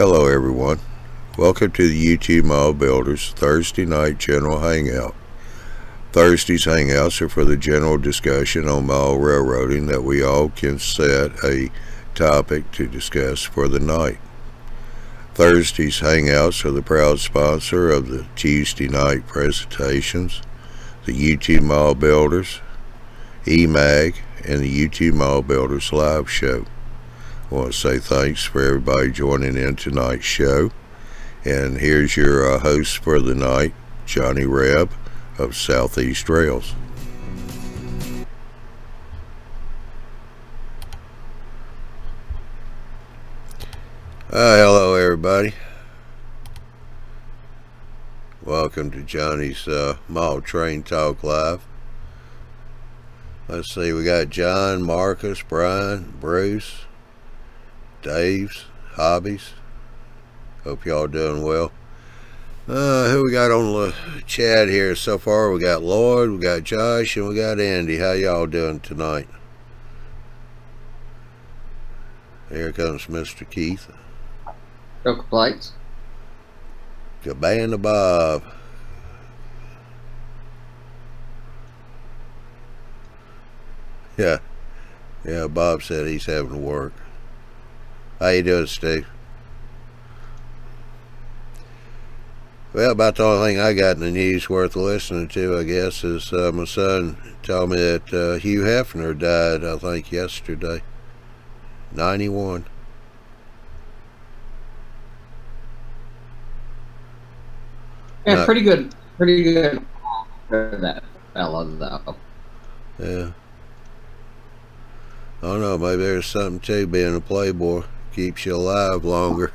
Hello everyone, welcome to the YouTube Model Builders Thursday night general hangout. Thursday's hangouts are for the general discussion on model railroading that we all can set a topic to discuss for the night. Thursday's hangouts are the proud sponsor of the Tuesday night presentations, the YouTube Model Builders, eMag, and the YouTube Model Builders live show. I want to say thanks for everybody joining in tonight's show. And here's your host for the night, Johnny Reb of Southeast Rails. Hello everybody. Welcome to Johnny's Model Train Talk Live. Let's see, we got John, Marcus, Brian, Bruce, Dave's, Hobbies. Hope y'all doing well. Who we got on the chat here so far? We got Lloyd, we got Josh, and we got Andy. How y'all doing tonight? Here comes Mr. Keith. No complaints. Cabana Bob. Yeah, Bob said he's having to work. How you doing, Steve? Well, about the only thing I got in the news worth listening to, I guess, is my son told me that Hugh Hefner died, I think, yesterday. 91. Yeah, pretty good for that fella, though. Yeah. I don't know, maybe there's something to being a playboy. Keeps you alive longer.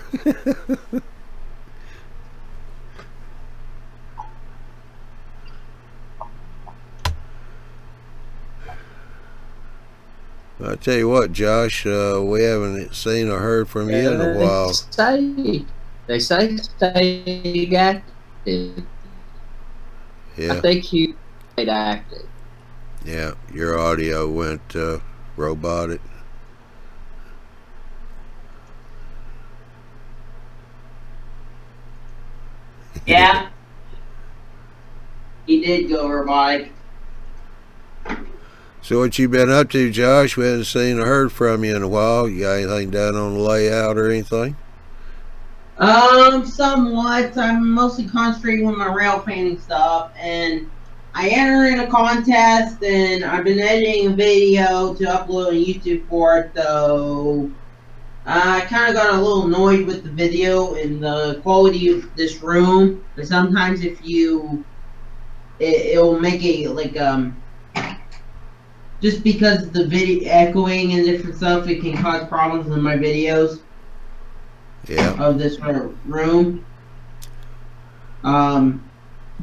I tell you what, Josh, we haven't seen or heard from you in a while. They say stay active. Yeah. I think you stayed active. Yeah, your audio went robotic. Yeah. He did go robotic. So what you been up to, Josh? We haven't seen or heard from you in a while. You got anything done on the layout or anything? Somewhat. I'm mostly concentrating with my rail painting stuff, and I entered in a contest, and I've been editing a video to upload on YouTube for it, though I kind of got a little annoyed with the video and the quality of this room. But sometimes if you, it'll make it like, just because the video echoing and different stuff, it can cause problems in my videos. Yeah. Of this room.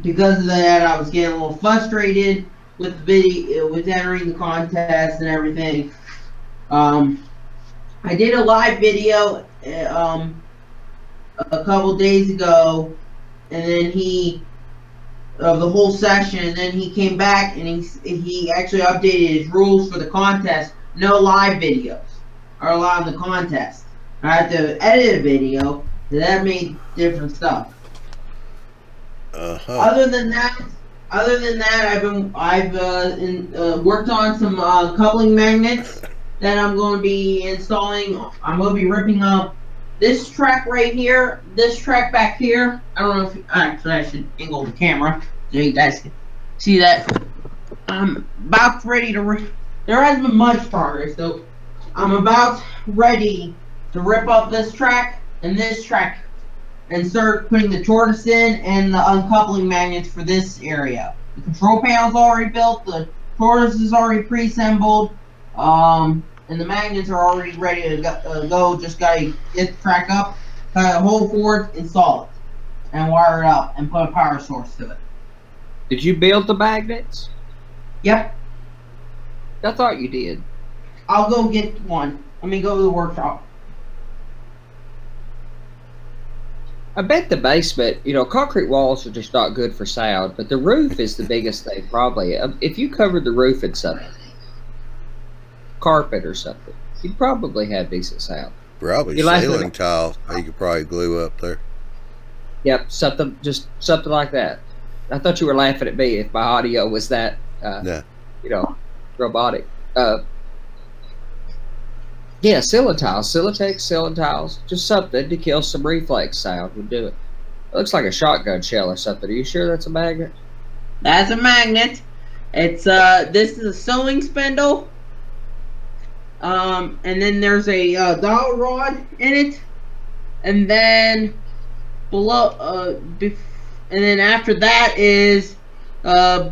Because of that, I was getting a little frustrated with the video, with entering the contest and everything. I did a live video a couple days ago, and then of the whole session, and then he came back and he actually updated his rules for the contest. No live videos are allowed in the contest. I had to edit a video, so that made different stuff. Other than that, I've worked on some coupling magnets that I'm going to be installing. I'm going to be ripping up this track right here, this track back here. I don't know if actually I should angle the camera so you guys can see that. I'm about ready to. There hasn't been much progress, so I'm about ready to rip up this track and start putting the tortoise in and the uncoupling magnets for this area. The control panel's already built, the tortoise is already pre-assembled, and the magnets are already ready to go. Just gotta get the track up, cut a hole for it, install it, and wire it up, and put a power source to it. Did you build the magnets? Yep. I thought you did. I'll go get one. Let me go to the workshop. I bet the basement, concrete walls are just not good for sound, but the roof is the biggest thing, probably. If you covered the roof in something, carpet or something, you'd probably have decent sound. Probably You like ceiling it? tile. You could probably glue up there. Yep, just something like that. I thought you were laughing at me if my audio was that, No. you know, robotic. Yeah, ceiling tiles, Silatex ceiling tiles, just something to kill some reflex sound would do it. It looks like a shotgun shell or something. Are you sure that's a magnet? That's a magnet. It's this is a sewing spindle. And then there's a dowel rod in it, and then below, and then after that is a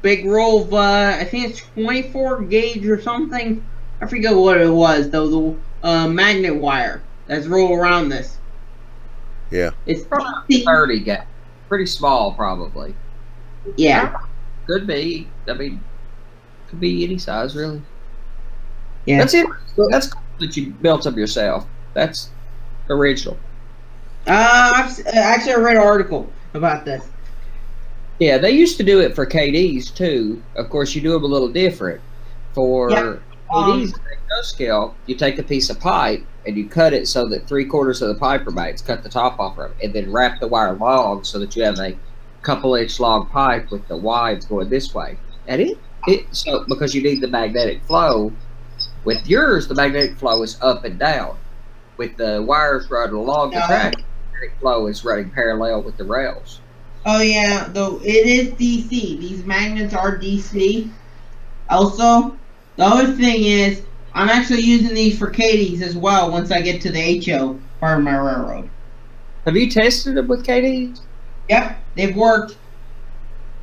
big roll of I think it's 24 gauge or something. I forget what it was though. The magnet wire that's rolled around this. Yeah. It's Probably 30 gauge. Pretty small, probably. yeah. Could be. I mean, could be any size, really. Yeah. That's it. That's cool that you built up yourself. That's original. Actually, I read an article about this. Yeah, they used to do it for KDs too. Of course, you do them a little different. For Yep. KDs, no scale, you take a piece of pipe and you cut it so that 3/4 of the pipe remains. Cut the top off of it, and then wrap the wire long so that you have a couple-inch long pipe with the wides going this way. And so because you need the magnetic flow. With yours, the magnetic flow is up and down. With the wires running along the track, the magnetic flow is running parallel with the rails. Oh yeah, though it is DC. These magnets are DC. Also, the other thing is, I'm actually using these for KDs as well once I get to the HO part of my railroad. Have you tested them with KDs? Yep, they've worked.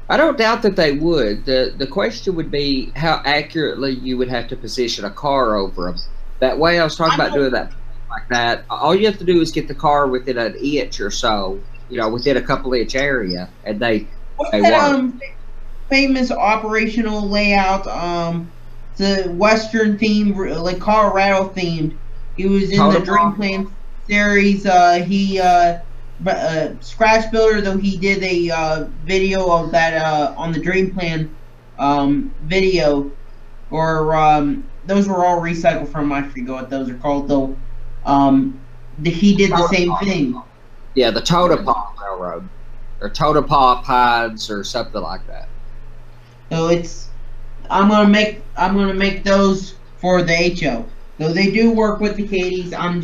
I don't doubt that they would. The question would be how accurately you would have to position a car over them. That way, I was talking about doing that like that. All you have to do is get the car within an inch or so, within a couple-inch area, and they What's work. that famous operational layout? The Western themed, like Colorado themed. He was in the Dream Plan series. Scratch Builder, though he did a video of that on the Dream Plan video, or those were all recycled from, I forget what those are called though. He did the same thing. Yeah, the Totepaw Railroad, or Totepaw Pines, or something like that. So I'm gonna make those for the HO. Though they do work with the KDs, I'm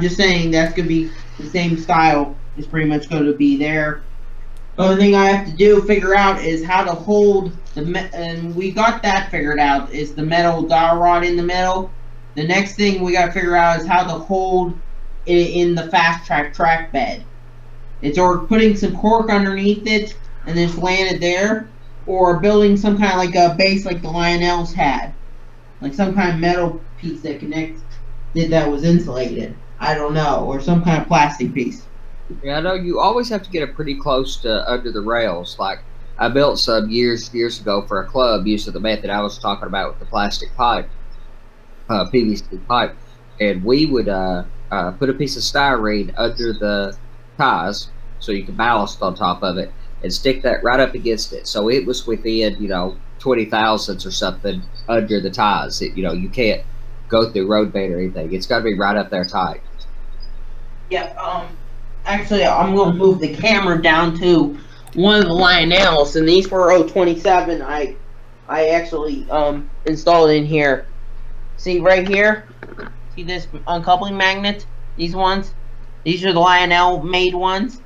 just saying that's gonna be the same style. Is pretty much going to be there. The only thing I have to figure out is how to hold and we got that figured out, is the metal dowel rod in the middle. The next thing we got to figure out is how to hold it in the fast track bed. It's or putting some cork underneath it and just laying it there, or building some kind of like a base like the Lionel's had, like some kind of metal piece that connects that was insulated. I don't know, or some kind of plastic piece. Yeah, I know you always have to get it pretty close to under the rails. Like I built some years ago for a club using the method I was talking about with the plastic pipe, PVC pipe, and we would put a piece of styrene under the ties so you could ballast on top of it and stick that right up against it. So it was within 20 thousandths or something under the ties. You can't go through road bed or anything. It's got to be right up there tight. Yeah. Actually, I'm going to move the camera down to one of the Lionels, and these were 027. I actually installed in here. See right here? See this uncoupling magnet? These ones? These are the Lionel made ones.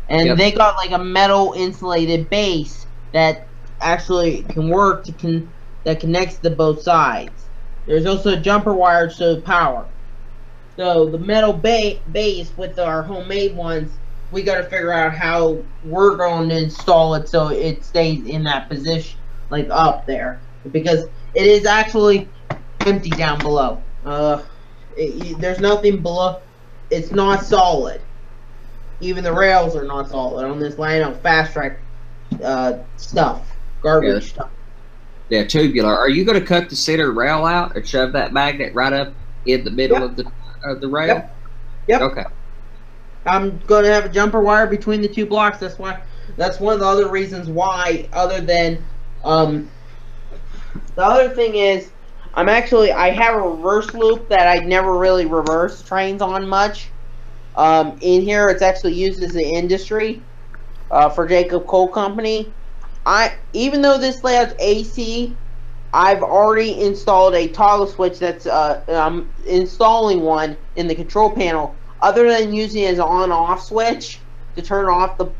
And they got like a metal insulated base that actually can work that connects to both sides. There's also a jumper wire to power. So the metal base with our homemade ones, we got to figure out how we're going to install it so it stays in that position, like up there, because it is actually empty down below. There's nothing below. It's not solid. Even the rails are not solid on this Lionel fast track stuff, garbage stuff. Yeah, tubular. Are you going to cut the center rail out and shove that magnet right up in the middle of the rail? Yep. Okay. I'm going to have a jumper wire between the two blocks. That's one of the other reasons why, other than the other thing is I have a reverse loop that I never really reverse trains on much. In here, it's actually used as an industry for Jacob Cole Company. Even though this layout's AC, I've already installed a toggle switch that's I'm installing one in the control panel. Other than using it as an on-off switch to turn off the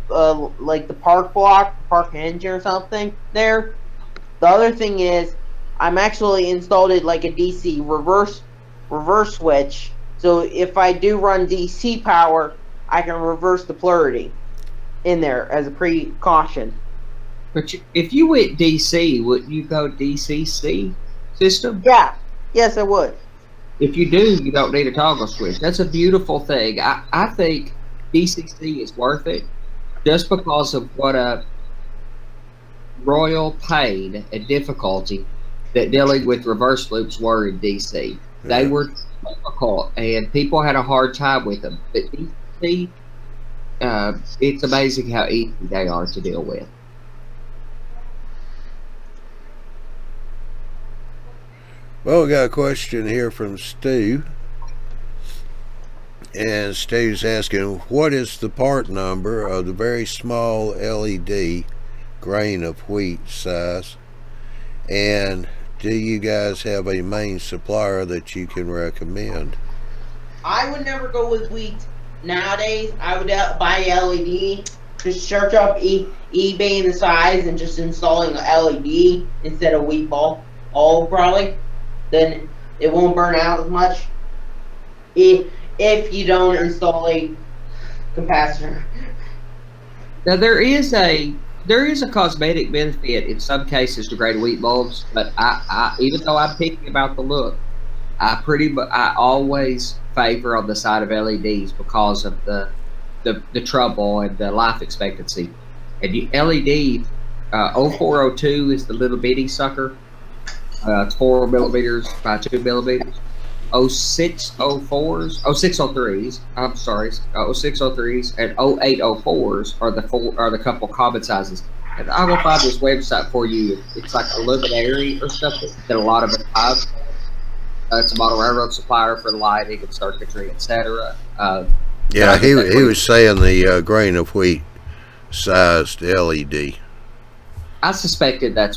like the park block, park hinge or something there. The other thing is I'm actually installed it like a DC reverse switch. So if I do run DC power, I can reverse the polarity in there as a precaution. But if you went DC, would you go DCC system? Yeah. Yes, I would. If you do, you don't need a toggle switch. That's a beautiful thing. I think DCC is worth it just because of what a royal pain and difficulty that dealing with reverse loops were in DC. They were difficult, and people had a hard time with them. But DC, it's amazing how easy they are to deal with. Well, we got a question here from Stu. And Stu's asking, what is the part number of the very small LED grain of wheat size? And do you guys have a main supplier that you can recommend? I would never go with wheat nowadays. I would buy LED. Just search up eBay in the size and just installing an LED instead of wheat ball. All probably. Then it won't burn out as much. If you don't install a capacitor. Now there is a cosmetic benefit in some cases to gray wheat bulbs, but I even though I'm picky about the look, I always favor on the side of LEDs because of the trouble and the life expectancy. And the LED 0402 is the little bitty sucker. It's 4 millimeters by 2 millimeters. 0604s, 0603s, I'm sorry, 0603s and 0804s are the couple common sizes. And I will find this website for you. It's like a luminary or something that a lot of them have. It's a model railroad supplier for lighting and circuitry, etc. Yeah, he was saying the grain of wheat sized LED. I suspected I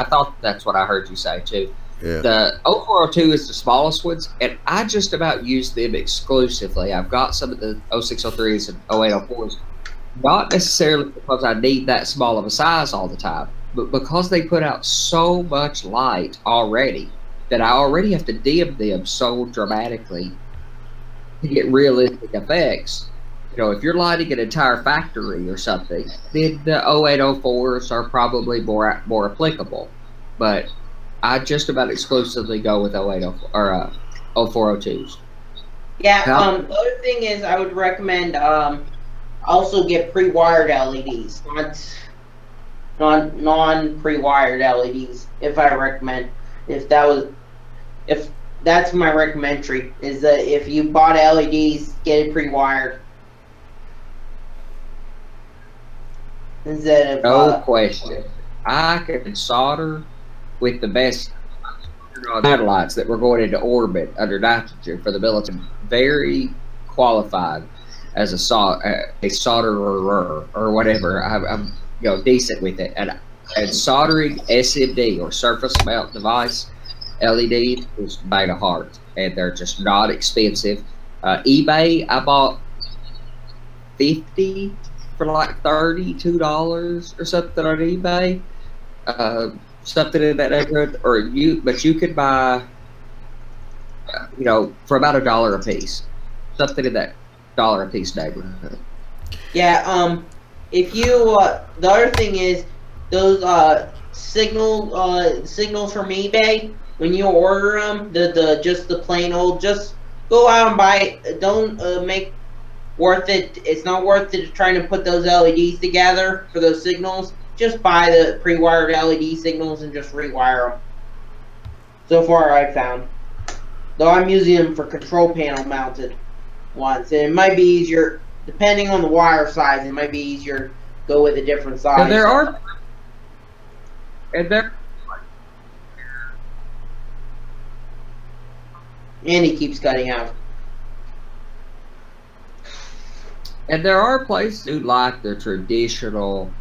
thought that's what I heard you say too. Yeah. The 0402 is the smallest ones, and I just about use them exclusively. I've got some of the 0603s and 0804s, not necessarily because I need that small of a size all the time, but because they put out so much light already that I already have to dim them so dramatically to get realistic effects. You know, if you're lighting an entire factory or something, then the 0804s are probably more applicable. But I just about exclusively go with 0804 or 0402s. Yeah. The other thing is, I would recommend also get pre-wired LEDs, not non-pre-wired LEDs. If that's my recommendatory, is that if you bought LEDs, get it pre-wired. Instead of no question, I can solder with the best satellites that were going into orbit under nitrogen for the military. Very qualified as a solderer or whatever. I'm decent with it, and soldering SMD or surface mount device LED is by the heart, and they're just not expensive. eBay, I bought 50 for like $32 or something on eBay. Something in that neighborhood, but you could buy, for about $1 a piece, something in that $1 a piece neighborhood. Yeah. If you, the other thing is those signals from eBay. When you order them, just the plain old, just go out and buy it. Don't make worth it. It's not worth it trying to put those LEDs together for those signals. Just buy the pre-wired LED signals and just rewire them. So far, I've found. Though I'm using them for control panel mounted ones. And it might be easier, depending on the wire size, it might be easier to go with a different size. And there are... Andy keeps cutting out. And there are places who like the traditional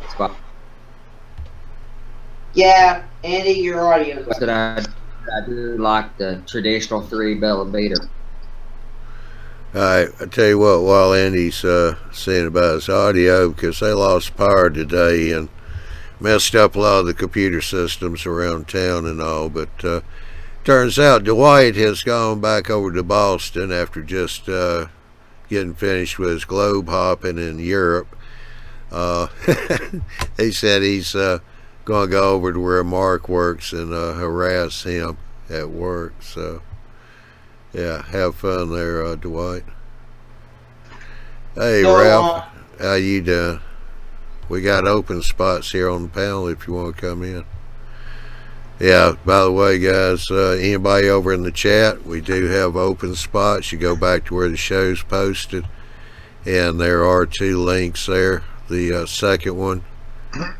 spot. Yeah, Andy, your audio. That I do like the traditional 3-millimeter. Alright, I tell you what, while Andy's saying about his audio, because they lost power today and messed up a lot of the computer systems around town and all, but turns out Dwight has gone back over to Boston after just getting finished with his globe hopping in Europe. He said he's going to go over to where Mark works and harass him at work. So, yeah, have fun there, Dwight. Hey, So, Ralph, how you doing? We got open spots here on the panel if you want to come in. Yeah, by the way, guys, anybody over in the chat, we do have open spots. You go back to where the show's posted, and there are 2 links there. The second one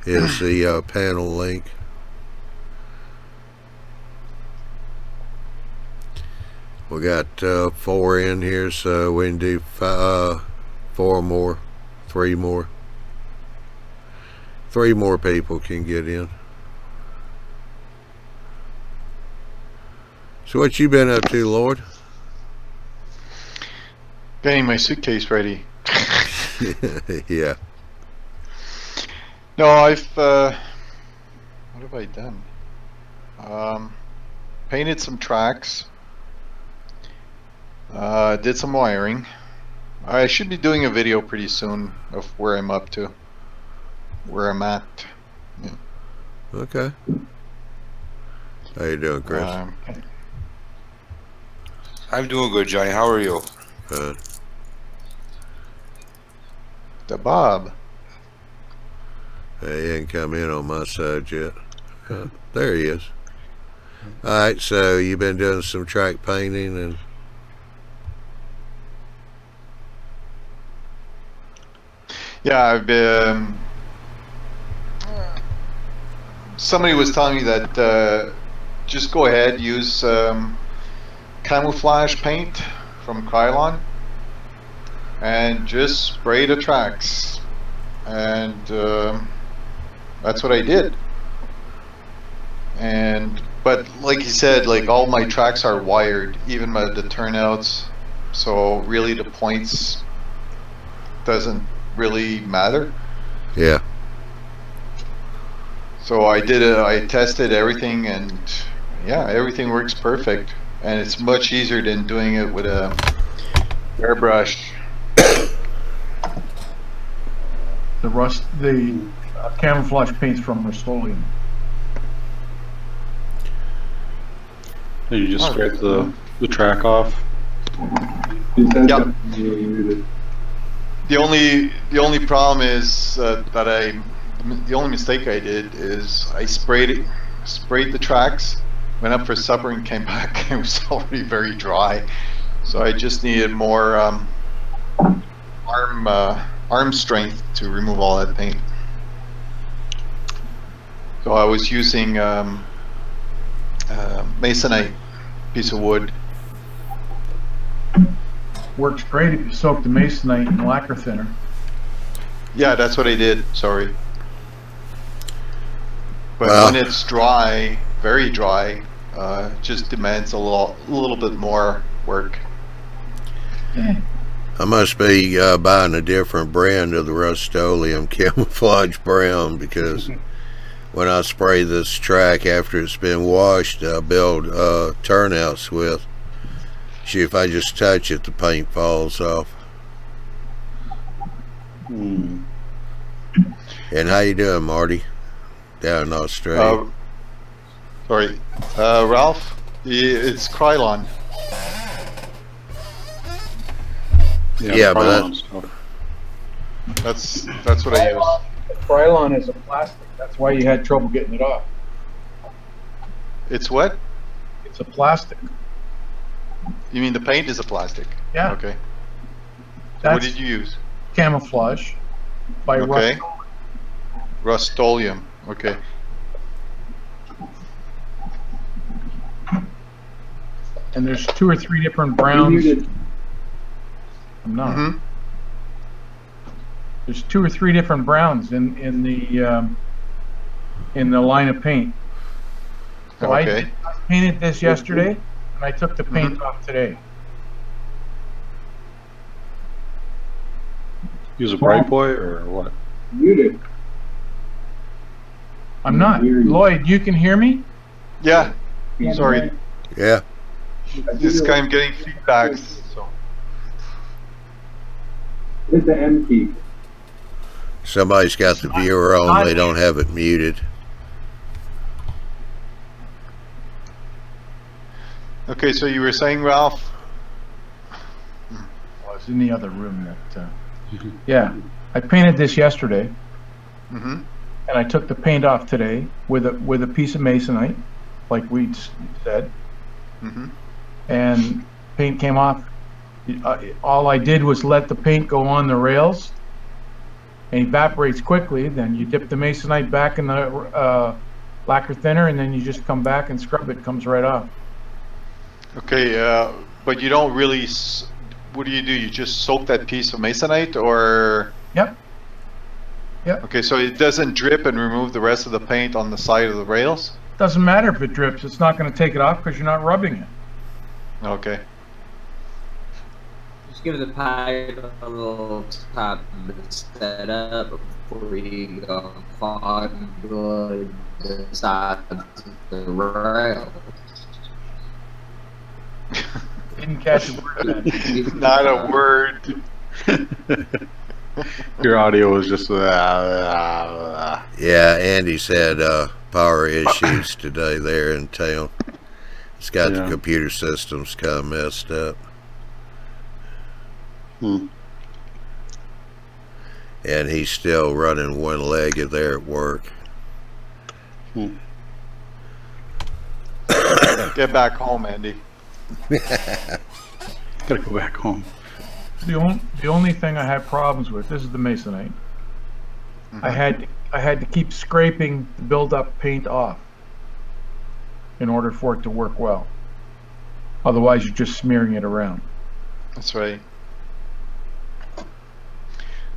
is the panel link. We got 4 in here, so we can do 4 more, 3 more. 3 more people can get in. So what you been up to, Lord? Getting my suitcase ready. Yeah. No, I've what have I done? Painted some tracks. Did some wiring. I should be doing a video pretty soon of where I'm up to, where I'm at. Yeah. Okay. How you doing, Chris? I'm doing good, Johnny. How are you? The Bob. He ain't come in on my side yet. There he is. Alright, so you've been doing some track painting and... Yeah, I've been... Somebody was telling me that just go ahead, use camouflage paint from Krylon and just spray the tracks, and that's what I did. And but like you said, like all my tracks are wired, even the turnouts, so really the points doesn't really matter. Yeah. So I did it, I tested everything, and yeah, everything works perfect. And it's much easier than doing it with a airbrush. The camouflage paints from Rust-Oleum. And you just scrape the track off. Yep. The only problem is the only mistake I did is I sprayed the tracks, went up for supper and came back. It was already very dry, so I just needed more arm strength to remove all that paint. So I was using masonite piece of wood. Works great if you soak the masonite in lacquer thinner. Yeah, that's what I did. Sorry. But Well, when it's dry, very dry, just demands a little bit more work. I must be buying a different brand of the Rust-Oleum camouflage brown, because when I spray this track after it's been washed, I build turnouts with. See, if I just touch it, the paint falls off. And how you doing, Marty? Down in Australia. Sorry, Ralph. It's Krylon. Yeah, but that's what I use. Krylon is a plastic. That's why you had trouble getting it off. It's what? It's a plastic. You mean the paint is a plastic? Yeah. Okay. So That's what did you use? camouflage by Okay. Rust-Oleum. Okay. And there's 2 or 3 different browns. I'm not. Mm-hmm. There's 2 or 3 different browns in the line of paint. So Okay. I painted this yesterday, and I took the paint off today. Use a bright boy or what? Muted. I'm not. Lloyd, you can hear me? Yeah. Sorry. Yeah. This guy, I'm getting feedbacks. So. It's the M key. Somebody's got the viewer on. They don't have it muted. Okay, so you were saying, Ralph? Well, I was in the other room. That. Yeah, I painted this yesterday, Mm-hmm. and I took the paint off today with a piece of masonite, like we said. Mm-hmm. And paint came off. All I did was let the paint go on the rails, and evaporates quickly. Then you dip the masonite back in the lacquer thinner, and then you just come back and scrub it. Comes right off. Okay, but you don't really. What do? You just soak that piece of masonite, or? Yep. Yep. Okay, so it doesn't drip and remove the rest of the paint on the side of the rails? Doesn't matter if it drips. It's not going to take it off because you're not rubbing it. Okay. Just give the pipe a little time to set up before you go fondle the sides of the rail. Didn't catch a word. Not a word. Your audio was just. Yeah, Andy's had power issues today there in town. It's got the computer systems kind of messed up. And he's still running one-legged there at work. Get back home, Andy. Gotta go back home. The only thing I had problems with, this is the masonite. I had to keep scraping the build-up paint off in order for it to work well. Otherwise, you're just smearing it around. That's right.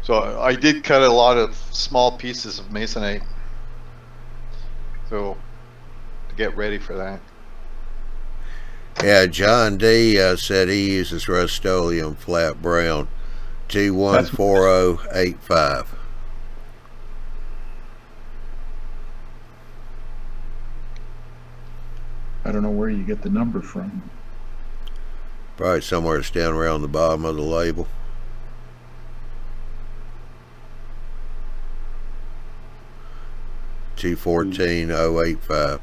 So I did cut a lot of small pieces of masonite. So to get ready for that. Yeah, John D. Said he uses Rust-Oleum flat brown 214085. I don't know where you get the number from. Probably somewhere it's down around the bottom of the label. $214,085.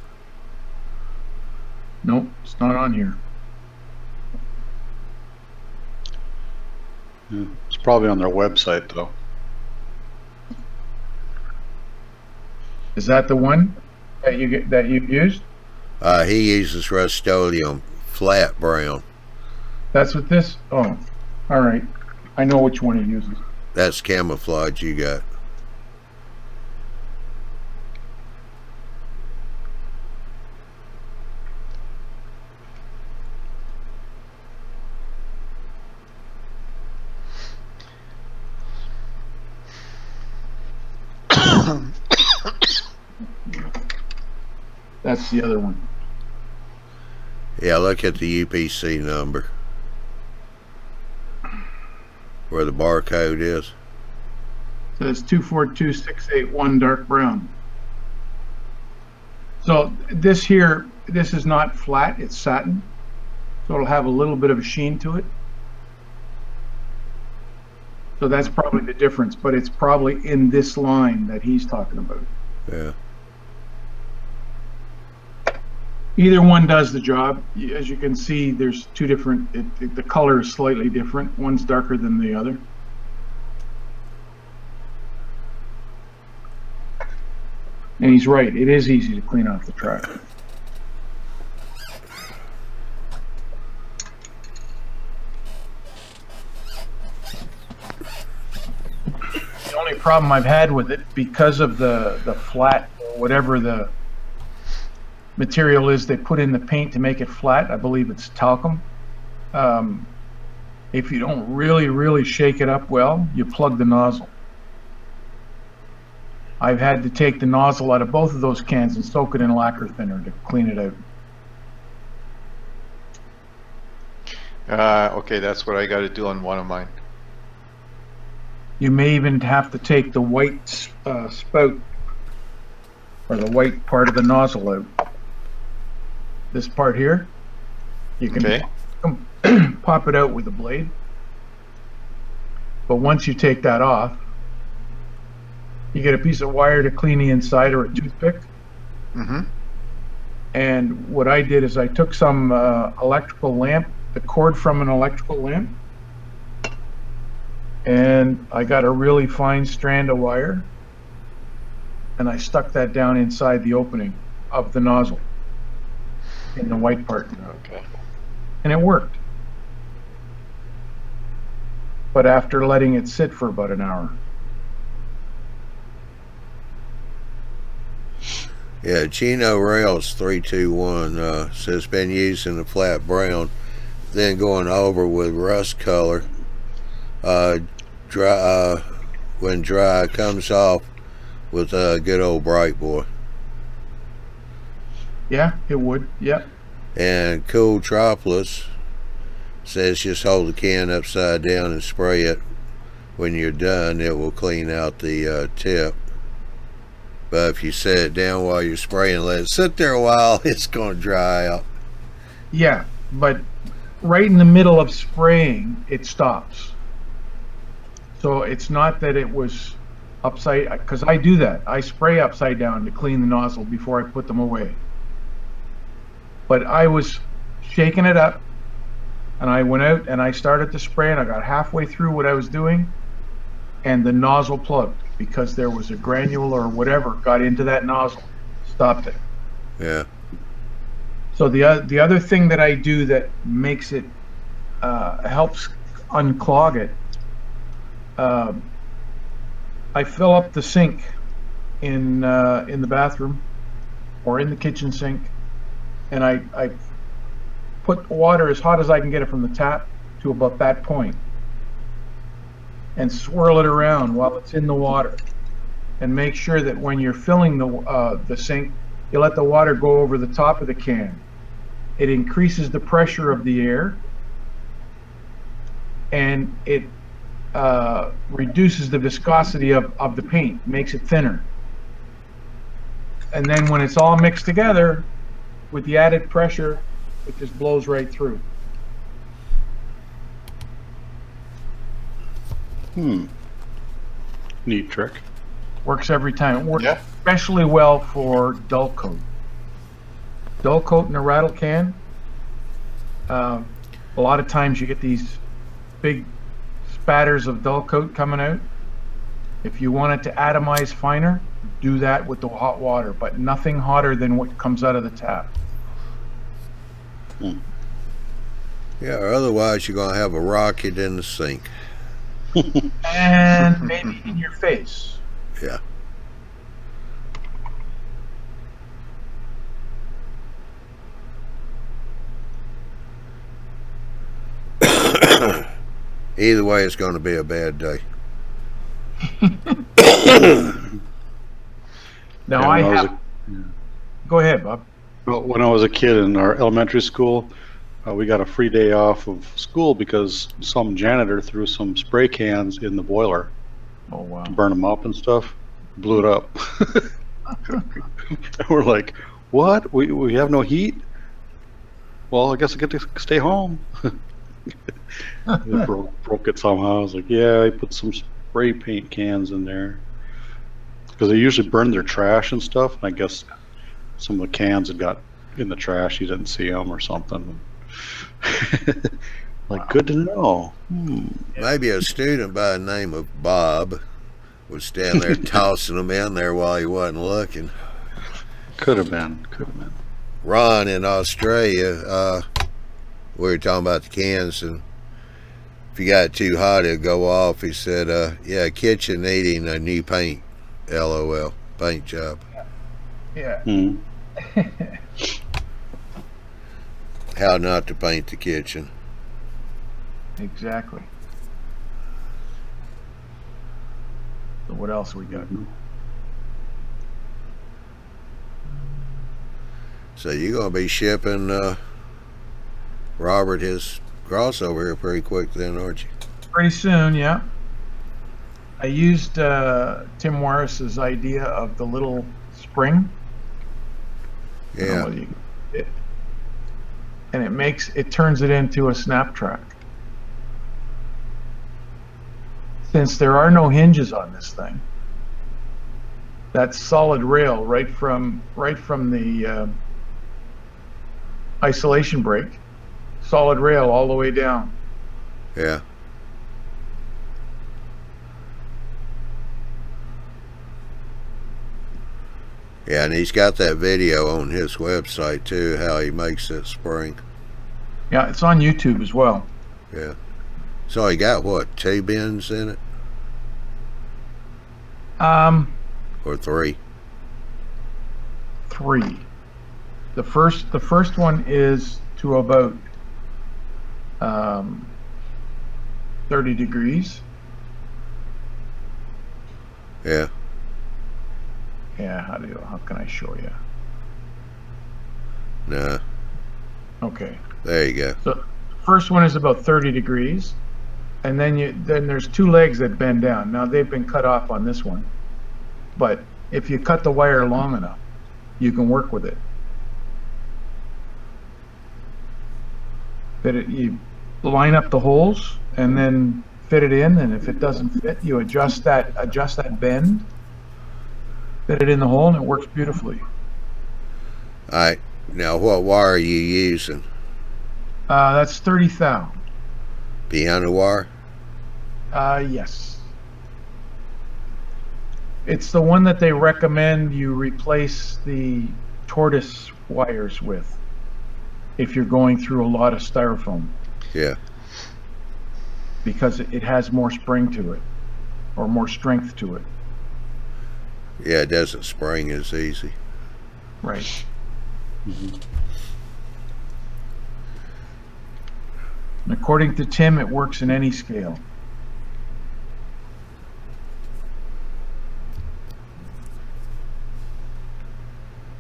Nope, it's not on here. Yeah, it's probably on their website though. Is that the one that you've used? He uses Rust-Oleum flat brown. That's what this. Oh, all right. I know which one he uses. That's camouflage you got. That's the other one. Yeah, look at the UPC number. Where the barcode is. It says 242681 dark brown. So this here, this is not flat, it's satin. So it'll have a little bit of a sheen to it. So that's probably the difference, but it's probably in this line that he's talking about. Yeah. Either one does the job. As you can see, there's two different, the color is slightly different. One's darker than the other. And he's right, it is easy to clean off the track. The only problem I've had with it, because of the flat whatever the material is they put in the paint to make it flat. I believe it's talcum. If you don't really shake it up well, you plug the nozzle. I've had to take the nozzle out of both of those cans and soak it in lacquer thinner to clean it out. Okay, that's what I got to do on one of mine. You may even have to take the white spout, or the white part of the nozzle out. This part here, you can pop it out with a blade. But once you take that off, you get a piece of wire to clean the inside, or a toothpick. Mm-hmm. And what I did is I took some electrical lamp, the cord from an electrical lamp, and I got a really fine strand of wire, and I stuck that down inside the opening of the nozzle in the white part. Okay. And it worked. But after letting it sit for about an hour. Yeah, Gino Rails 321 says been using the flat brown, then going over with rust color. Dry when dry, comes off with a good old bright boy. Yeah, it would. Yep. And Cool Tropolis says just hold the can upside down and spray it. When you're done, it will clean out the tip. But if you set it down while you're spraying, let it sit there a while, it's going to dry out. Yeah, but right in the middle of spraying, it stops. So it's not that it was upside, because I do that. I spray upside down to clean the nozzle before I put them away. But I was shaking it up, and I went out and I started to spray, and I got halfway through what I was doing, and the nozzle plugged because there was a granule or whatever got into that nozzle, stopped it. Yeah. So the other thing that I do that makes it helps unclog it, I fill up the sink in the bathroom or in the kitchen sink, and I put water as hot as I can get it from the tap to about that point, and swirl it around while it's in the water, and make sure that when you're filling the sink, you let the water go over the top of the can. It increases the pressure of the air, and it reduces the viscosity of the paint, makes it thinner. And then when it's all mixed together with the added pressure, it just blows right through. Neat trick. Works every time. It works especially well for dull coat. Dull coat in a rattle can. A lot of times you get these big spatters of dull coat coming out. If you want it to atomize finer, do that with the hot water, but nothing hotter than what comes out of the tap. Yeah, or otherwise you're going to have a rocket in the sink. And maybe in your face. Yeah. Either way, it's going to be a bad day. Now I have. Go ahead, Bob. Well, when I was a kid in our elementary school, we got a free day off of school because some janitor threw some spray cans in the boiler. Oh wow! To burn them up and stuff. Blew it up. And we're like, "What? We have no heat? Well, I guess I get to stay home." It broke it somehow. I was like, "Yeah, I put some spray paint cans in there because they usually burn their trash and stuff. And I guess some of the cans had got in the trash. You didn't see them or something." Like, wow. Good to know. Maybe a student by the name of Bob was standing there tossing them in there while he wasn't looking. Could have been. Could have been. Ron in Australia, we were talking about the cans, and if you got it too hot, it'll go off. He said, yeah, kitchen needing a new paint. LOL. Paint job. Yeah. Mm. How not to paint the kitchen. Exactly. So what else we got? So you're gonna be shipping Robert his crossover here pretty quick then, aren't you? Pretty soon, yeah. I used Tim Morris's idea of the little spring. Yeah. And it turns it into a snap track. Since there are no hinges on this thing, that's solid rail right from the isolation brake, solid rail all the way down. Yeah. Yeah, and he's got that video on his website too, how he makes that spring. Yeah, it's on YouTube as well. Yeah. So he got what, 2 bends in it? Or 3? 3. The first one is to about 30 degrees. Yeah. Yeah, how can I show you? Nah. Okay. There you go. So first one is about 30 degrees, and then there's 2 legs that bend down. Now they've been cut off on this one, but if you cut the wire long enough, you can work with it. You line up the holes and then fit it in, and if it doesn't fit, you adjust that bend, fit it in the hole, and it works beautifully. All right. Now, what wire are you using? That's 30 thou. Piano wire? Yes. It's the one that they recommend you replace the tortoise wires with if you're going through a lot of styrofoam. Yeah. Because it has more spring to it, or more strength to it. Yeah, it doesn't spring as easy. Right. Mm-hmm. According to Tim, it works in any scale.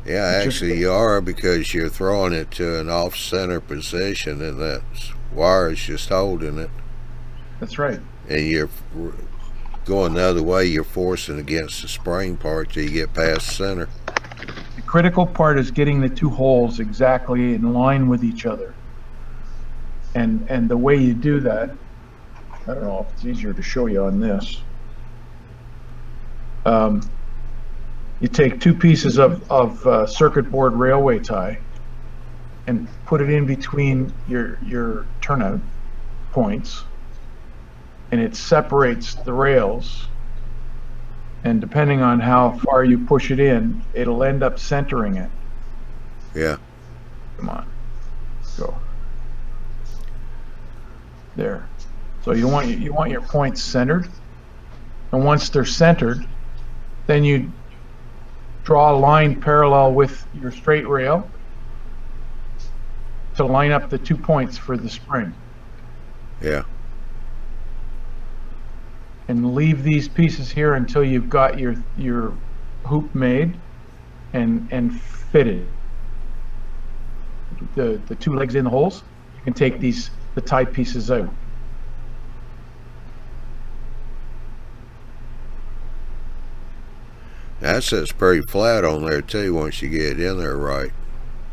Yeah, actually you are, because you're throwing it to an off-center position and that wire is just holding it. That's right. And you're going the other way, you're forcing against the spring part till you get past center. The critical part is getting the 2 holes exactly in line with each other. And the way you do that, I don't know if it's easier to show you on this. You take 2 pieces of circuit board railway tie and put it in between your turnout points, and it separates the rails, and depending on how far you push it in, it'll end up centering it. Yeah. Come on, go. There. So you want your points centered, and once they're centered, then you draw a line parallel with your straight rail to line up the 2 points for the spring. Yeah. And leave these pieces here until you've got your hoop made and fitted. The 2 legs in the holes, you can take the tie pieces out. That sits pretty flat on there too once you get it in there right.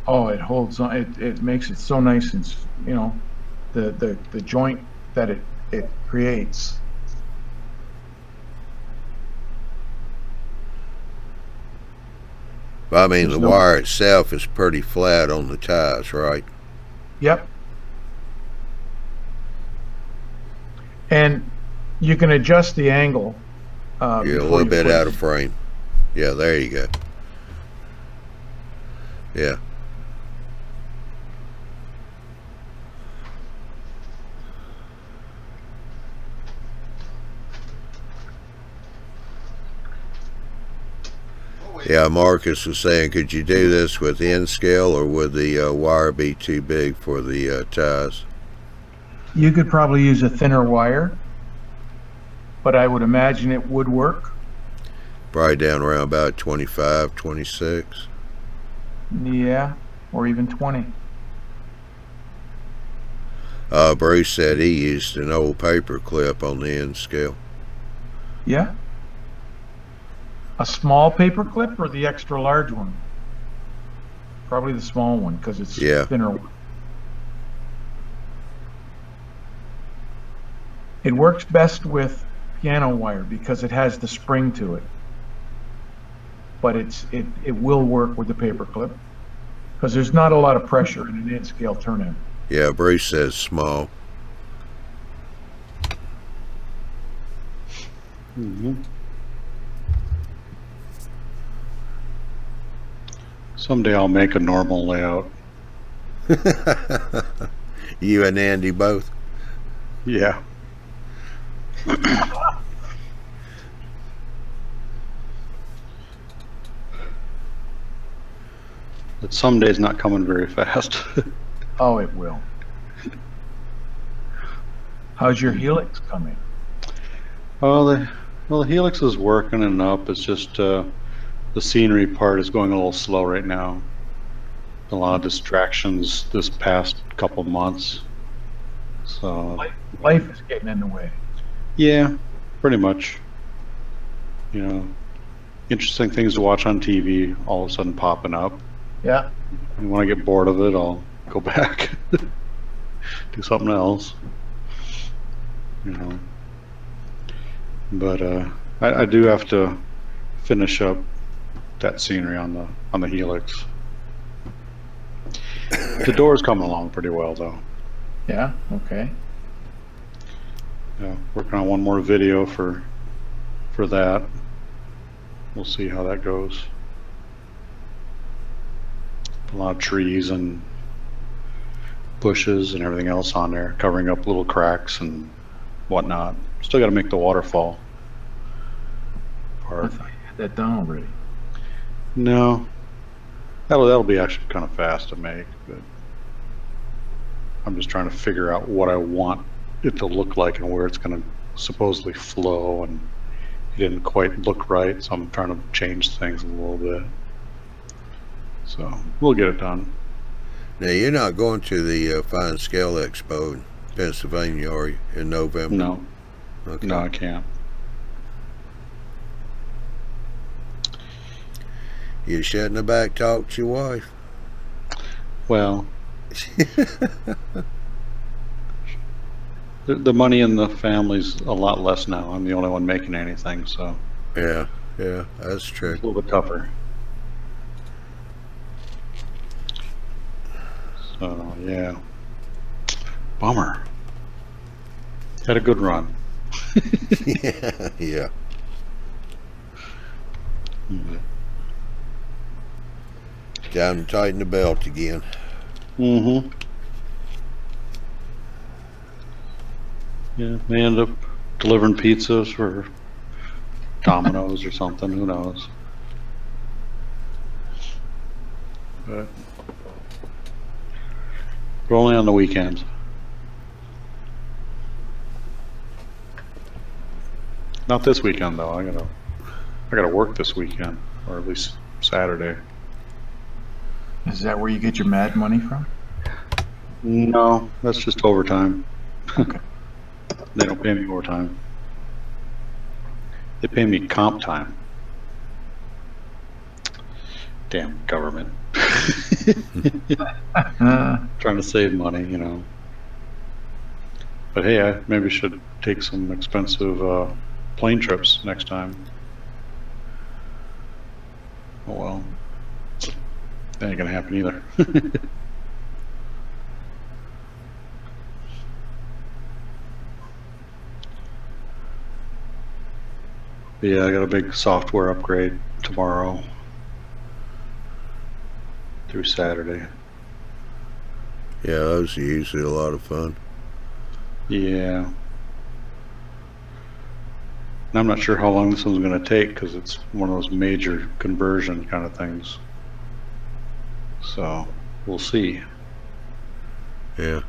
Oh, it holds on. It makes it so nice, and you know, the joint that it creates. But I mean, the wire itself is pretty flat on the ties, right? Yep. And you can adjust the angle. Yeah, a little bit out of frame. Yeah, there you go. Yeah. Oh, Yeah, Marcus was saying, could you do this with N scale, or would the wire be too big for the ties? You could probably use a thinner wire, but I would imagine it would work. Probably down around about 25, 26. Yeah, or even 20. Bruce said he used an old paper clip on the N scale. Yeah. A small paper clip or the extra large one? Probably the small one because it's thinner. It works best with piano wire because it has the spring to it. But it will work with the paper clip because there's not a lot of pressure in an N-scale turnout. Yeah, Bruce says small. Mm-hmm. Someday I'll make a normal layout. You and Andy both? Yeah. But some days not coming very fast. Oh, it will. How's your helix coming? Oh, the helix is working and up. It's just the scenery part is going a little slow right now. A lot of distractions this past couple months. So Life is getting in the way. yeah, pretty much. You know, interesting things to watch on TV all of a sudden popping up. Yeah. And when I get bored of it, I'll go back, do something else. You know. But I do have to finish up that scenery on the helix. The door's coming along pretty well though. Yeah. Okay. Yeah, working on one more video for that. We'll see how that goes. A lot of trees and bushes and everything else on there, covering up little cracks and whatnot. Still got to make the waterfall part. I thought you had that done already. No, that'll be actually kind of fast to make, but I'm just trying to figure out what I want it to look like and where it's going to supposedly flow, and it didn't quite look right, so I'm trying to change things a little bit. So we'll get it done. Now, you're not going to the Fine Scale Expo in Pennsylvania, are you, in November? No. Okay. No, I can't. You shouldn't have back talked your wife. Well, the money in the family's a lot less now. I'm the only one making anything, so Yeah, that's true. it's a little bit tougher. So yeah, bummer. Had a good run. Yeah. Time to tighten the belt again. Mm-hmm. Yeah, they end up delivering pizzas for Domino's or something. Who knows? But only on the weekends. Not this weekend though. I gotta work this weekend, or at least Saturday. Is that where you get your mad money from? No, that's just overtime. Okay. They don't pay me overtime. They pay me comp time. Damn government. Trying to save money, you know. But hey, I maybe should take some expensive plane trips next time. Oh well. That ain't gonna happen either. Yeah, I got a big software upgrade tomorrow through Saturday. Yeah, those are usually a lot of fun. Yeah. And I'm not sure how long this one's going to take because it's one of those major conversion kind of things. So we'll see. Yeah.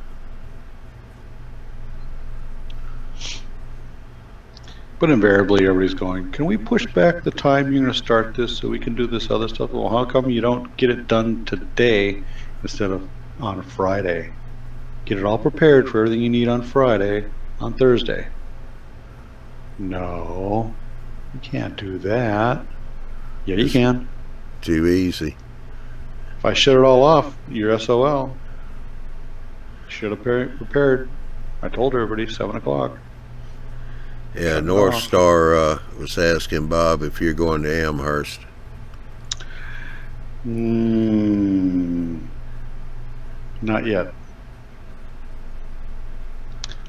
But invariably, everybody's going, can we push back the time you're going to start this so we can do this other stuff? Well, how come you don't get it done today instead of on a Friday? Get it all prepared for everything you need on Friday, on Thursday. No, you can't do that. Yeah, you can. Too easy. If I shut it all off, you're SOL. Should have prepared. I told everybody 7 o'clock. Yeah, North Star was asking Bob if you're going to Amherst. Not yet.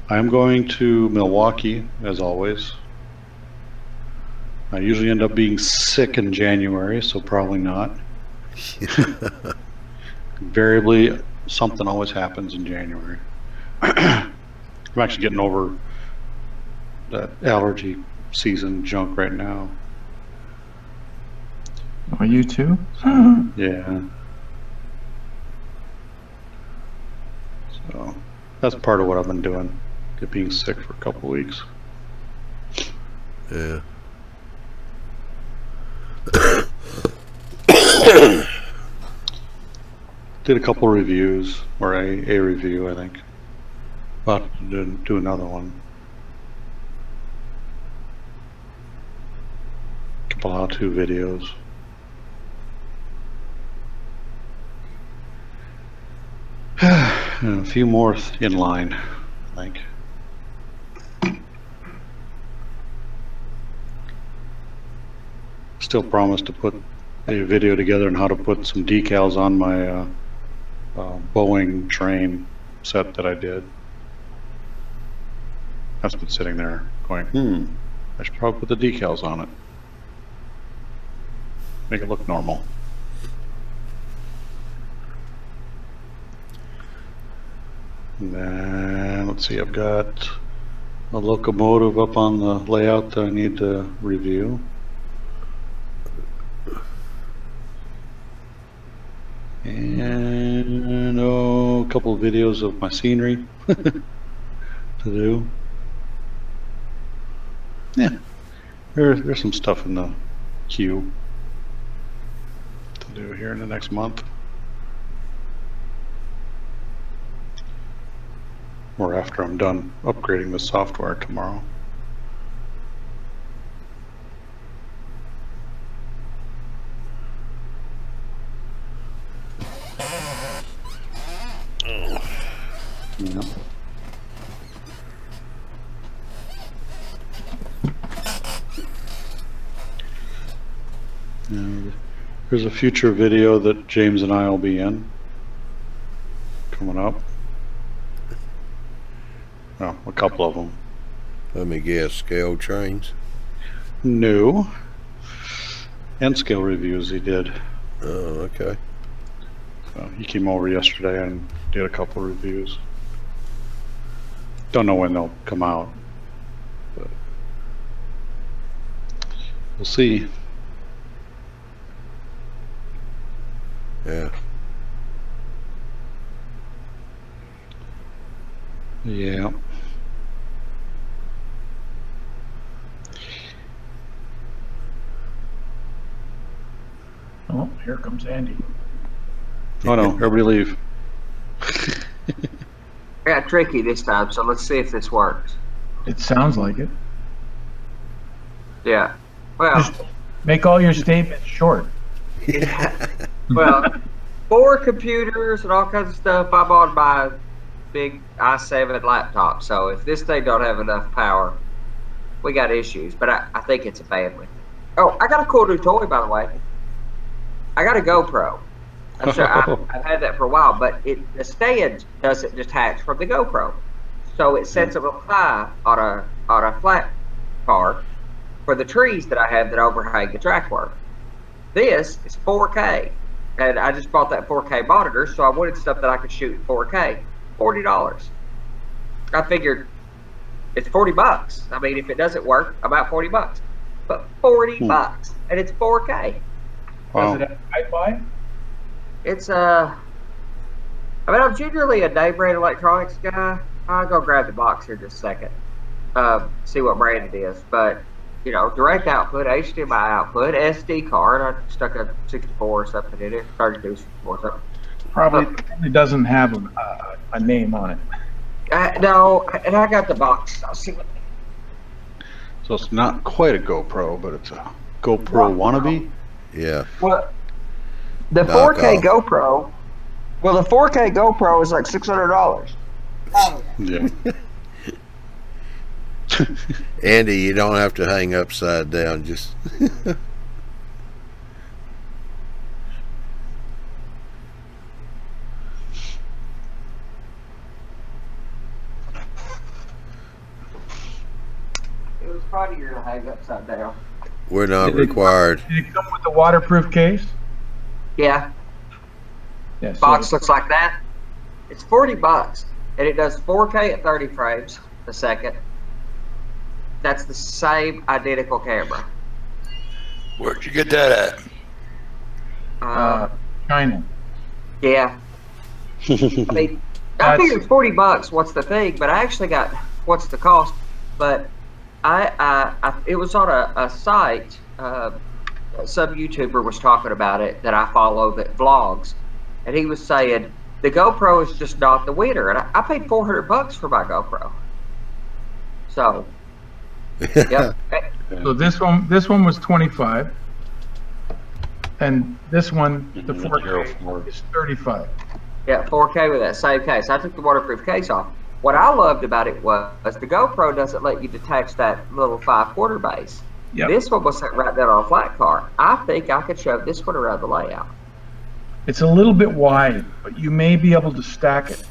I'm going to Milwaukee, as always. I usually end up being sick in January, so probably not. Invariably, something always happens in January. I'm actually getting over that allergy season junk right now. Are you too? Yeah. So that's part of what I've been doing. Get being sick for a couple weeks. Yeah. Did a couple reviews, or a review, I think. About to do another one. Couple how-to videos. And a few more in line, I think. Still promised to put a video together on how to put some decals on my Boeing train set that I did. That's been sitting there going, I should probably put the decals on it. Make it look normal. And then, let's see, I've got a locomotive up on the layout that I need to review. And a couple of videos of my scenery to do. Yeah, there's some stuff in the queue to do here in the next month. Or after I'm done upgrading the software tomorrow. Yeah. And there's a future video that James and I will be in coming up. Well, a couple of them. Let me guess, scale trains? No. And scale reviews he did. Oh, okay. So he came over yesterday and did a couple of reviews. Don't know when they'll come out, but we'll see. Yeah. Yeah. Oh, here comes Andy. Oh no, everybody leave. I got tricky this time, so let's see if this works. It sounds like it. Yeah. Well, Just make all your statements short. well, 4 computers and all kinds of stuff. I bought my big i7 laptop, so if this thing don't have enough power, we got issues. But I think it's a bandwidth. Oh, I got a cool new toy, by the way. I got a GoPro. I'm sure I've had that for a while, but the stand doesn't detach from the GoPro, so it sets a little high on a flat part for the trees that I have that overhang the track work. This is 4K, and I just bought that 4K monitor, so I wanted stuff that I could shoot in 4K. $40. I figured it's $40. I mean, if it doesn't work, about $40. But 40 bucks, and it's 4K. Does it have Wi-Fi? It's I mean, I'm generally a name brand electronics guy. I'll go grab the box here just a second. See what brand it is. But you know, direct output, HDMI output, SD card. I stuck a 64 or something in it, 32, 64 or something. Probably doesn't have a name on it. No, and I got the box. I'll see what. So it's not quite a GoPro, but it's a GoPro wannabe. Yeah. Well, the Knock 4K off. GoPro. Well, the 4K GoPro is like $600. Yeah. Andy, you don't have to hang upside down. Just It was probably your hang upside down. we're not Did it- required. Did it come with a waterproof case? Yeah, Yes. box looks like that. It's $40, and it does 4K at 30 frames a second. That's the same identical camera. Where'd you get that at? China. Yeah. I mean, I That's- figured $40. What's the thing? But I actually got what's the cost? But it was on a site. Some YouTuber was talking about it that I follow that vlogs, and he was saying the GoPro is just not the winner. And I paid $400 for my GoPro. So, yep. So this one was 25, and this one, the Mhm, 4K, 04. is 35. Yeah, 4K with that same case. I took the waterproof case off. What I loved about it was the GoPro doesn't let you detach that little 5/4 base. Yep. This one was set right down on a flat car. I think I could shove this one around the layout. It's a little bit wide, but you may be able to stack it.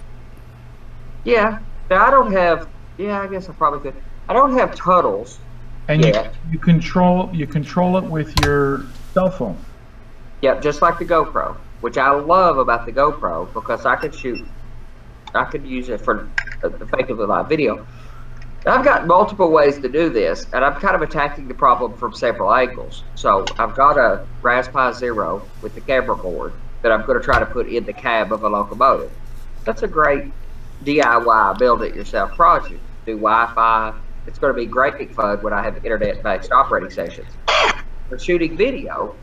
Yeah. Now I don't have. Yeah, I guess I probably could. I don't have tunnels. And Yeah. you control it with your cell phone. Yep, just like the GoPro, which I love about the GoPro because I could use it for effectively live video. I've got multiple ways to do this, and I'm kind of attacking the problem from several angles. So I've got a Raspberry Zero with the camera board that I'm going to try to put in the cab of a locomotive. That's a great DIY build-it-yourself project. Do Wi-Fi. It's going to be great fun when I have internet-based operating sessions. For shooting video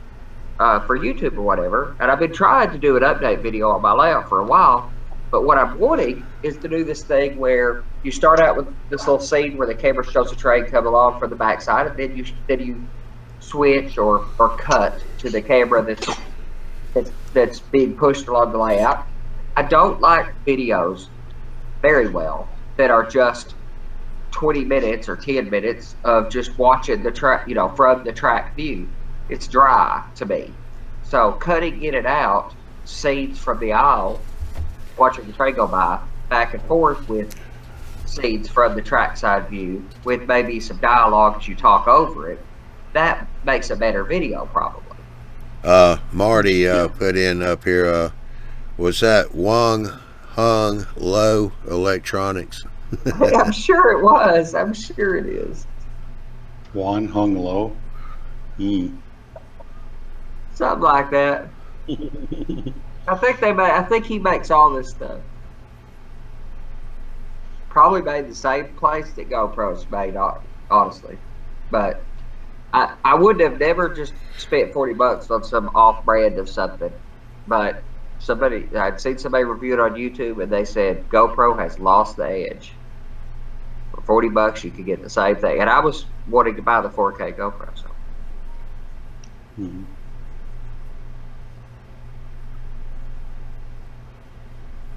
for YouTube or whatever, and I've been trying to do an update video on my layout for a while, but what I'm wanting is to do this thing where you start out with this little scene where the camera shows a train come along from the backside, and then you switch or cut to the camera that's being pushed along the layout. I don't like videos very well that are just 20 minutes or 10 minutes of just watching the track, you know, from the track view. It's dry to me. So cutting in and out scenes from the aisle, watching the train go by, back and forth with scenes from the trackside view with maybe some dialogue as you talk over it, that makes a better video probably. Marty put in up here, was that Wang Hung Low Electronics? I'm sure it was. I'm sure it is. Juan hung low. Something like that. I think he makes all this stuff. Probably made the same place that GoPro's made, honestly. But I would have never just spent $40 on some off-brand of something. But I'd seen somebody review it on YouTube, and they said GoPro has lost the edge. For $40, you could get the same thing. And I was wanting to buy the 4K GoPro. So.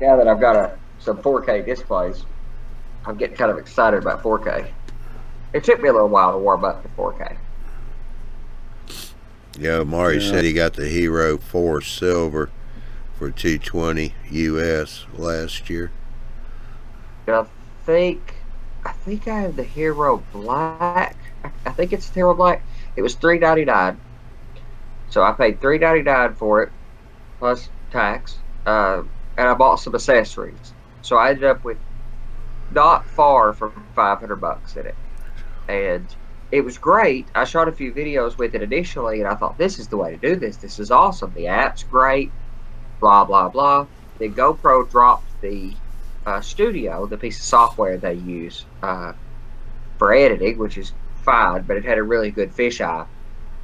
Now that I've got some 4K displays, I'm getting kind of excited about 4K. It took me a little while to warm up to 4K. Yeah, Marty said he got the Hero 4 Silver for $220 US last year. I think I have the Hero Black. I think it's the Hero Black. It was $3.99. So I paid $3.99 for it, plus tax. And I bought some accessories. So I ended up with not far from $500 in it, and it was great. I shot a few videos with it initially, and I thought, this is the way to do this. This is awesome. The app's great. Blah blah blah. Then GoPro dropped the Studio, the piece of software they use for editing, which is fine, but it had a really good fisheye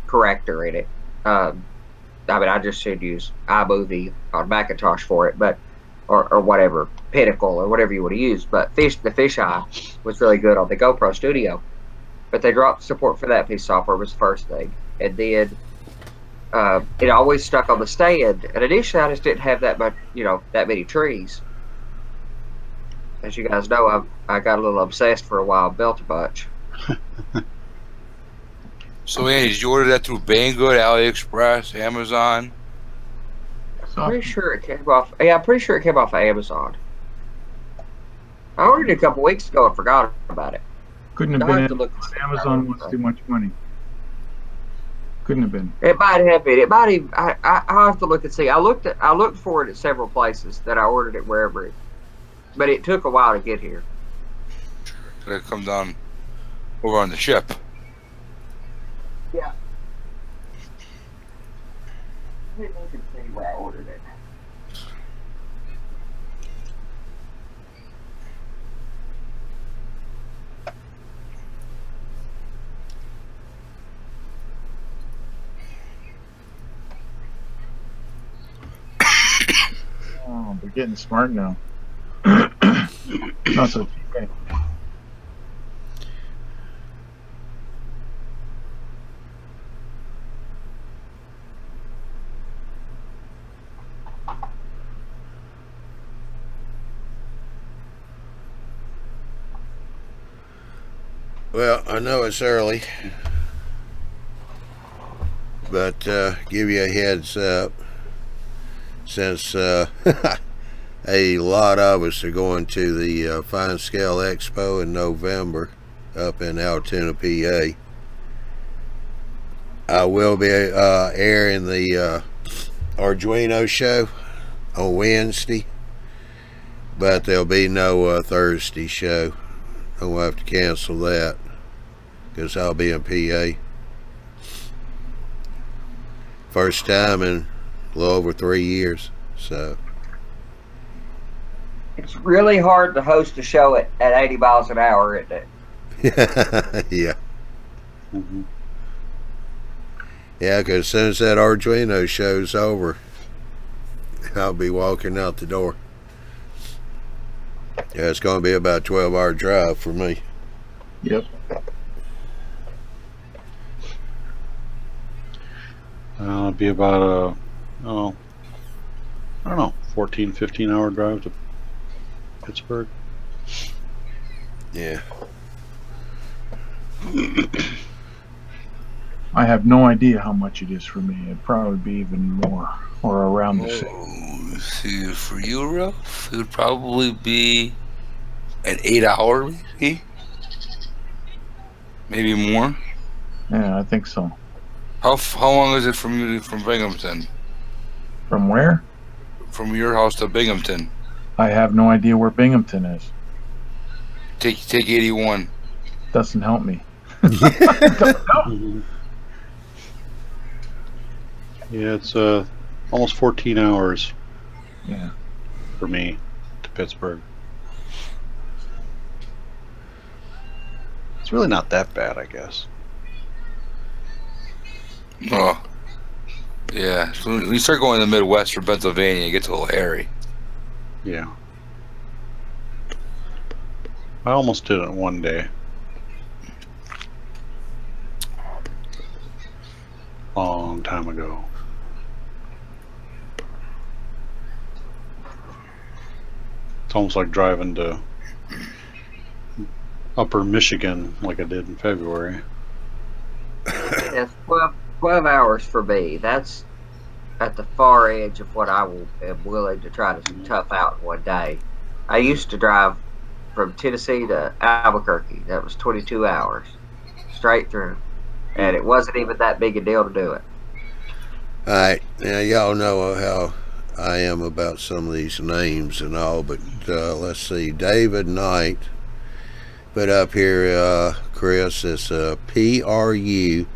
corrector in it. I mean, I just should use iMovie on Macintosh for it, but or whatever, Pinnacle or whatever you want to use. But the fisheye was really good on the GoPro Studio. But they dropped support for that piece of software was the first thing, and then it always stuck on the stand. And initially, I just didn't have that much, that many trees. As you guys know, I got a little obsessed for a while, built a bunch. So, Andy, did you order that through Banggood, AliExpress, Amazon? I'm pretty sure it came off. Yeah, I'm pretty sure it came off of Amazon. I ordered it a couple weeks ago and forgot about it. Couldn't have been Amazon wants too much money. Couldn't have been. It might have been. It might even. I'll have to look and see. I looked for it at several places that I ordered it wherever but it took a while to get here. Did it come down over on the ship? Yeah. I didn't look and see where I ordered it. Oh, they're getting smart now. Not so cheap. Well, I know it's early, but give you a heads up, since a lot of us are going to the Fine Scale Expo in November up in Altoona, PA. I will be airing the Arduino show on Wednesday, but there'll be no Thursday show. I'm going to have to cancel that because I'll be in PA. First time in a little over 3 years, so. It's really hard to host a show at 80 miles an hour, isn't it? Yeah. Mm-hmm. Yeah, because as soon as that Arduino show's over, I'll be walking out the door. Yeah, it's going to be about a 12-hour drive for me. Yep. It'll be about I don't know, 14, 15-hour drive to Pittsburgh. Yeah. I have no idea how much it is for me. It'd probably be even more, or around the same. See, for you, Ralph, it would probably be an 8-hour, maybe more. Yeah, I think so. How long is it from you from Binghamton? From where? From your house to Binghamton. I have no idea where Binghamton is. Take 81. Doesn't help me. Don't know. Yeah, it's almost 14 hours. Yeah. For me to Pittsburgh. It's really not that bad, I guess. Oh, yeah. So when you start going to the Midwest or Pennsylvania, it gets a little hairy. Yeah. I almost did it in one day. Long time ago. It's almost like driving to Upper Michigan like I did in February. That's 12 hours for me. That's at the far edge of what I am willing to try to tough out in one day. I used to drive from Tennessee to Albuquerque. That was 22 hours straight through, and it wasn't even that big a deal to do it. Alright, now y'all know how I am about some of these names and all, but let's see. David Knight put up here, Chris, is PRUVEEO.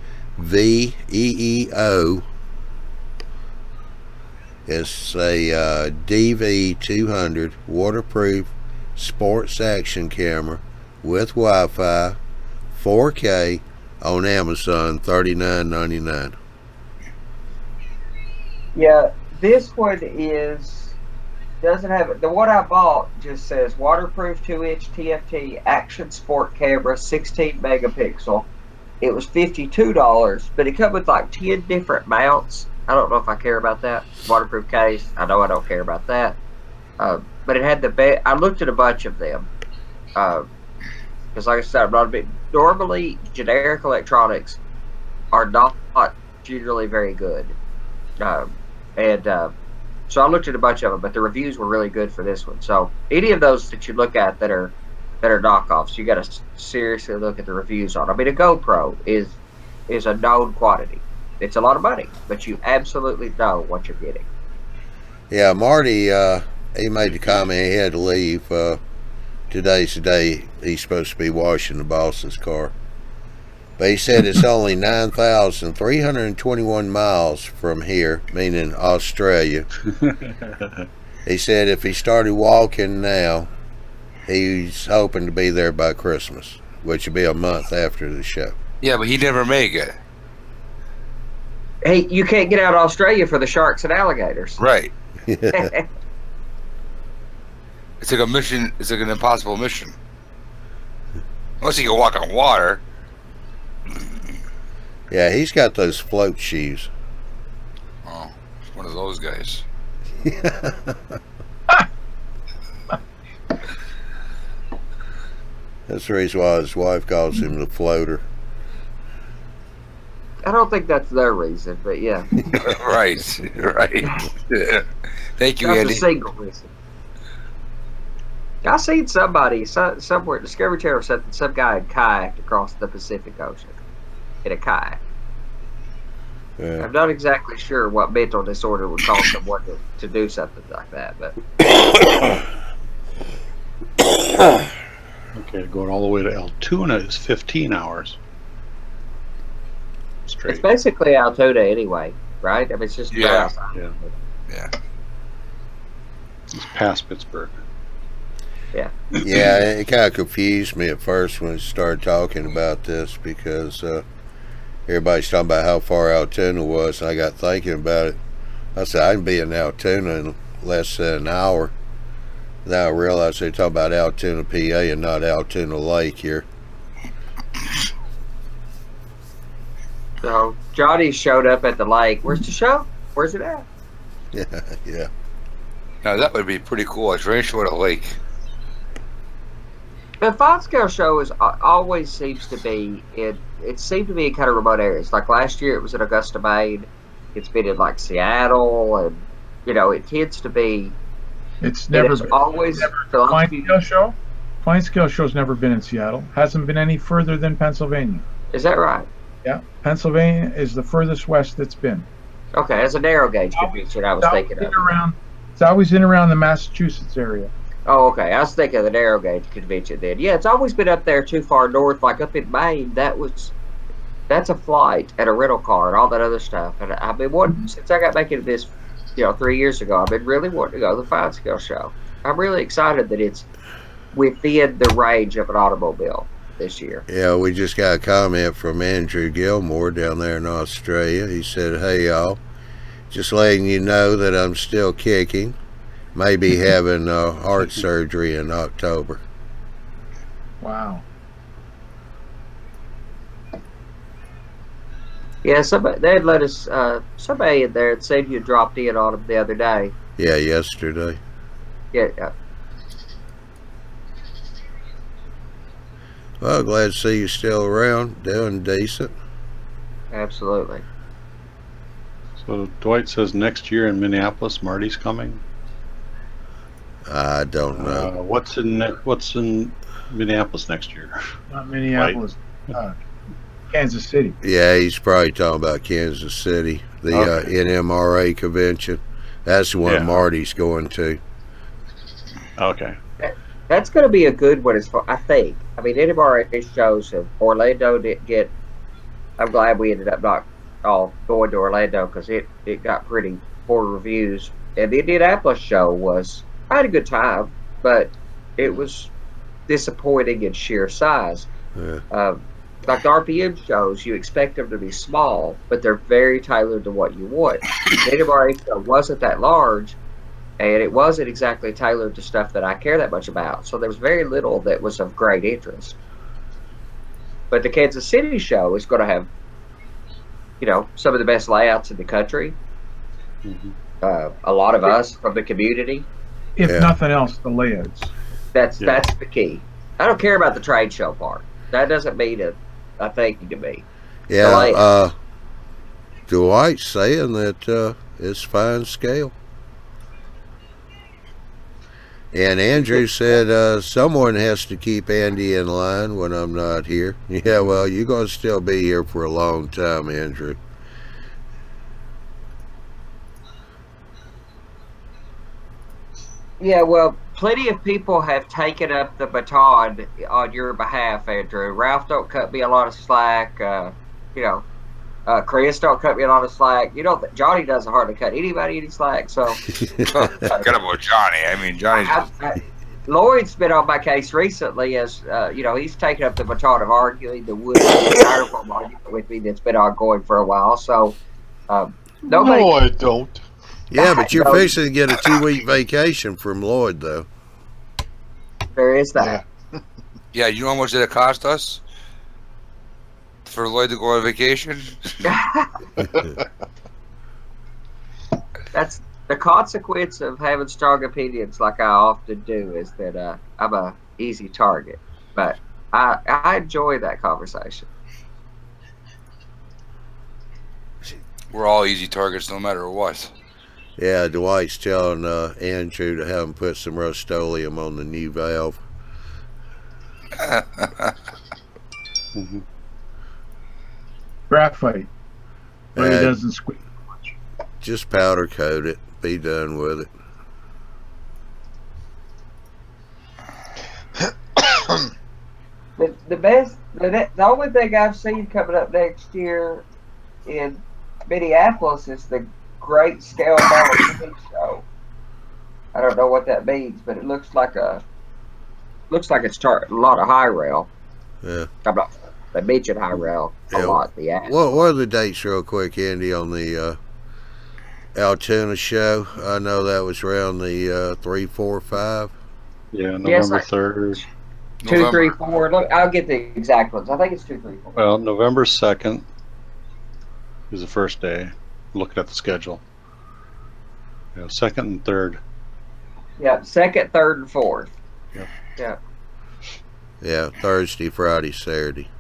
It's a DV200 waterproof sports action camera with Wi-Fi, 4K, on Amazon, $39.99. Yeah, this one doesn't have the one I bought just says waterproof 2-inch TFT action sport camera, 16 megapixel. It was $52, but it comes with like 10 different mounts. I don't know if I care about that. Waterproof case, I know I don't care about that. But it had the best. I looked at a bunch of them. Because like I said, I'm not a bit. Normally, generic electronics are not generally very good. So I looked at a bunch of them, but the reviews were really good for this one. So any of those that you look at that are knockoffs, you got to seriously look at the reviews on. I mean, a GoPro is a known quantity. It's a lot of money, but you absolutely know what you're getting. Yeah, Marty, he made the comment he had to leave. Today's the day he's supposed to be washing the boss's car. But he said it's only 9,321 miles from here, meaning Australia. He said if he started walking now, he's hoping to be there by Christmas, which will be a month after the show. Yeah, but he never make it. Hey, you can't get out of Australia for the sharks and alligators. Right. It's like a mission. It's like an impossible mission. Unless you can walk on water. Yeah, he's got those float shoes. Oh, he's one of those guys. That's the reason why his wife calls him the floater. I don't think that's their reason, but yeah. Right, right. Yeah. Thank you, That's Andy. a single reason. I seen somebody somewhere, Discovery Channel said that some guy had kayaked across the Pacific Ocean in a kayak. Yeah. I'm not exactly sure what mental disorder would cause someone to do something like that, but Okay, going all the way to Altoona is 15 hours. it's Straight. basically Altoona anyway, right? I mean, it's just Yeah. Yeah. Yeah. It's past Pittsburgh. Yeah. Yeah, it kind of confused me at first when we started talking about this because everybody's talking about how far Altoona was, and I got thinking about it. I said, I can be in Altoona in less than an hour. Then I realized they're talking about Altoona, PA, and not Altoona Lake here. So Johnny showed up at the lake. Where's the show? Where's it at? Yeah, yeah. Now that would be pretty cool. It's right short of lake. The Fine Scale show is always seems to be it seemed to be in kind of remote areas. Like last year, it was in Augusta, Maine. It's been in like Seattle, and it tends to be. It's never been. Always The Fine Scale show. Fine Scale show's never been in Seattle. Hasn't been any further than Pennsylvania. Is that right? Yeah, Pennsylvania is the furthest west it's been. Okay, as a narrow gauge convention, I was thinking of. It's always in around the Massachusetts area. Oh, okay. I was thinking of the narrow gauge convention then. Yeah, it's always been up there too far north, like up in Maine. That's a flight and a rental car and all that other stuff. And I've been wanting, since I got back into this, 3 years ago, I've been really wanting to go to the Fine Scale show. I'm really excited that it's within the range of an automobile this year. Yeah, we just got a comment from Andrew Gilmore down there in Australia. He said, hey, y'all, just letting you know that I'm still kicking. Maybe having heart surgery in October. Wow. Yeah, they had let us, somebody in there had said you dropped in on them the other day. Yeah, yesterday. Yeah. Well, glad to see you still around, doing decent. Absolutely. So Dwight says next year in Minneapolis, Marty's coming. I don't know. What's in Minneapolis next year? Not Minneapolis. Kansas City. Yeah, he's probably talking about Kansas City, the Okay. NMRA convention. That's the one Yeah. Marty's going to. Okay. That's going to be a good one as far, I think. I mean, NMRA shows of Orlando didn't get. I'm glad we ended up not all going to Orlando because it got pretty poor reviews. And the Indianapolis show was, I had a good time, but it was disappointing in sheer size. Yeah. Like the RPM shows, you expect them to be small, but they're very tailored to what you want. The NMRA show wasn't that large, and it wasn't exactly tailored to stuff that I care that much about. So there was very little that was of great interest. But the Kansas City show is going to have, you know, some of the best layouts in the country. A lot of us from the community. If nothing else, the layouts. That's the key. I don't care about the trade show part. That doesn't mean a thing to me. Yeah, Dwight's saying that it's fine scale. And Andrew said someone has to keep Andy in line when I'm not here. Yeah, well, you're going to still be here for a long time, Andrew. Yeah, well, plenty of people have taken up the baton on your behalf, Andrew. Ralph don't cut me a lot of slack. You know, Chris don't cut me a lot of slack. You know, Johnny doesn't hardly cut anybody any slack. So, Forget about Johnny. I mean, Johnny's. Lloyd's been on my case recently, as you know, he's taken up the baton of arguing the wood styrofoam argument with me that's been ongoing for a while. So, nobody. No, I don't. Yeah, but you're fixing to get a 2-week vacation from Lloyd, though. There is that. Yeah, you know how much did it cost us for Lloyd to go on vacation? That's the consequence of having strong opinions, like I often do, is that I'm a easy target. But I enjoy that conversation. We're all easy targets, no matter what. Yeah, Dwight's telling Andrew to have him put some Rust-Oleum on the new valve. Graphite. But it doesn't squeak much. Just powder coat it. Be done with it. The only thing I've seen coming up next year in Minneapolis is the Great Scale Model Show. I don't know what that means, but it looks like it's a lot of high rail. Yeah. They mention high rail a lot. What are the dates, real quick, Andy, on the Altoona show? I know that was around the 3, 4, 5. Yeah, November 3rd. 2, 3, 4. Look, I'll get the exact ones. I think it's 2, 3, 4. Well, November 2nd is the first day. Looking at the schedule. Yeah, 2nd and 3rd. Yeah, 2nd, 3rd, and 4th. Yep. Yeah. Yeah, Thursday, Friday, Saturday.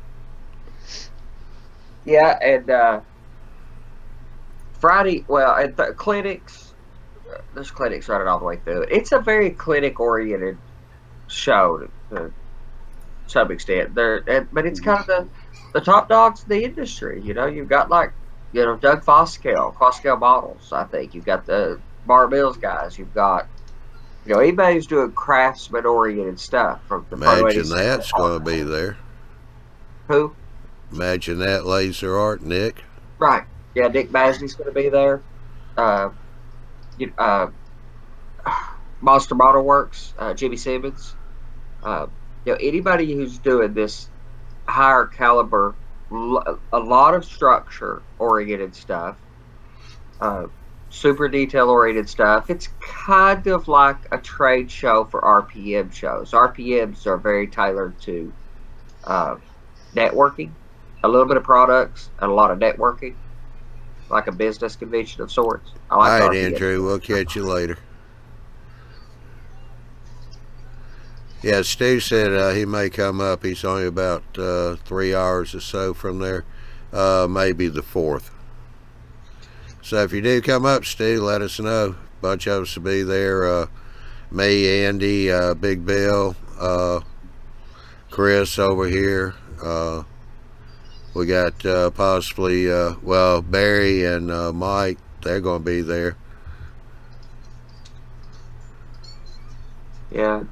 Yeah, and Friday, well, at the clinics, there's clinics running all the way through it. It's a very clinic-oriented show to some extent. But it's kind of the top dogs in the industry. You know, you've got like, you know, Doug Foscale Models, I think. You've got the Bar Mills guys. You've got, you know, anybody who's doing craftsman-oriented stuff. From the Imagine that's going to be there. Who? Imagine that, Laser Art, Nick. Right. Yeah, Nick Masney's going to be there. Monster Model Works, Jimmy Simmons. You know, anybody who's doing this higher caliber, a lot of structure-oriented stuff, super detail-oriented stuff. It's kind of like a trade show for RPM shows. RPMs are very tailored to networking, a little bit of products, and a lot of networking, like a business convention of sorts. I like All right, RPM. Andrew, we'll catch you later. Yeah, Stu said he may come up. He's only about 3 hours or so from there, maybe the 4th. So if you do come up, Stu, let us know. A bunch of us will be there. Me, Andy, Big Bill, Chris over here. We got possibly, well, Barry and Mike. They're going to be there. Yeah.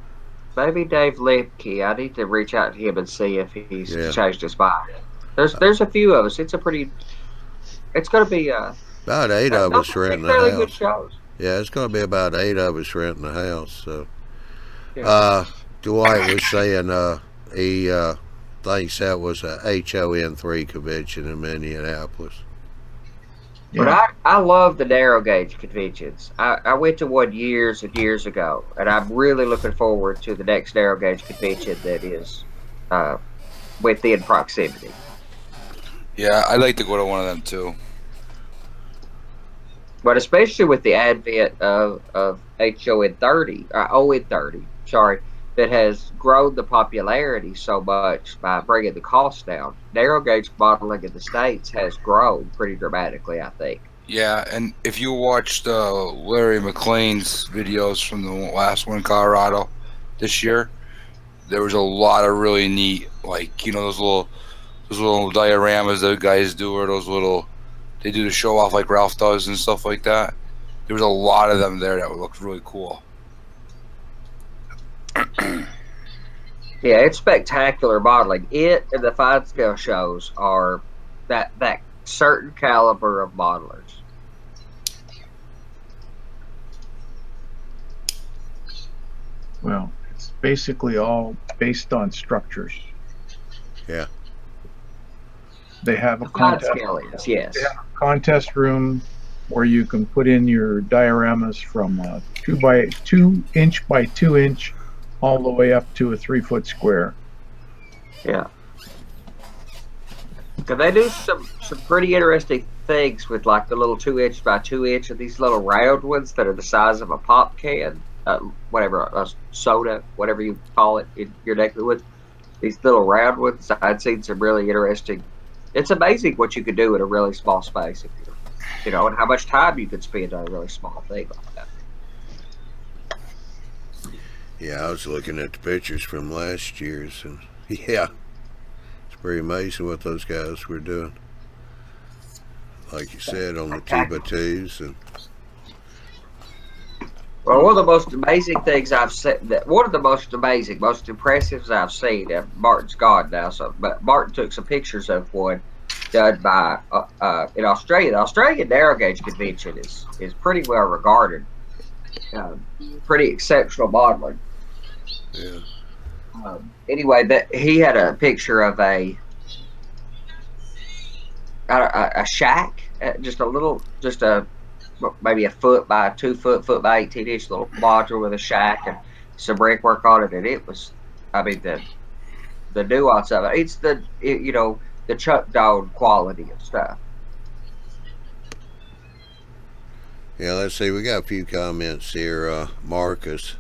Maybe Dave Lepke. I need to reach out to him and see if he's Yeah. changed his mind. There's a few of us. It's going to be About 8 of those us are renting fairly the good house. shows. Yeah, it's going to be about 8 of us renting the house. So, Yeah. Dwight was saying he thinks that was a HON3 convention in Minneapolis. But Yeah. I love the narrow gauge conventions. I went to one years and years ago, and I'm really looking forward to the next narrow gauge convention that is within proximity. Yeah, I'd like to go to one of them too. But especially with the advent of ON30, sorry, that has grown the popularity so much by bringing the cost down. Narrow gauge modeling in the States has grown pretty dramatically, I think. Yeah, and if you watched Larry McLean's videos from the last one in Colorado this year, there was a lot of really neat, like, you know, those little dioramas that guys do, or they do the show off like Ralph does and stuff like that. There was a lot of them there that looked really cool. Yeah, it's spectacular modeling. It and the fine scale shows are that certain caliber of modelers. Well, it's basically all based on structures. Yeah. They have a Fine contest. scale is, yes. They have a contest room where you can put in your dioramas from 2 inch by 2 inch all the way up to a 3 foot square. Yeah. Because they do some pretty interesting things with like the little 2 inch by 2 inch of these little round ones that are the size of a pop can, whatever, a soda, whatever you call it in your neck of the woods. These little round ones, I'd seen some really interesting. It's amazing what you could do in a really small space, you know, and how much time you could spend on a really small thing like that. Yeah, I was looking at the pictures from last year's, and yeah, it's pretty amazing what those guys were doing. Like you said, on the 2x2s, and Well, one of the most amazing things I've seen, one of the most amazing, most impressive I've seen, Martin's gone now, but Martin took some pictures of one done by, in Australia. The Australian narrow gauge convention is pretty well regarded, pretty exceptional modeling. yeah. Anyway, he had a picture of a shack, maybe a foot by 2 foot, foot by 18 inch little module with a shack and some brickwork on it, and it was, I mean, the nuance of it. It's the Chuck Dog quality of stuff. Yeah, let's see. We got a few comments here. Marcus,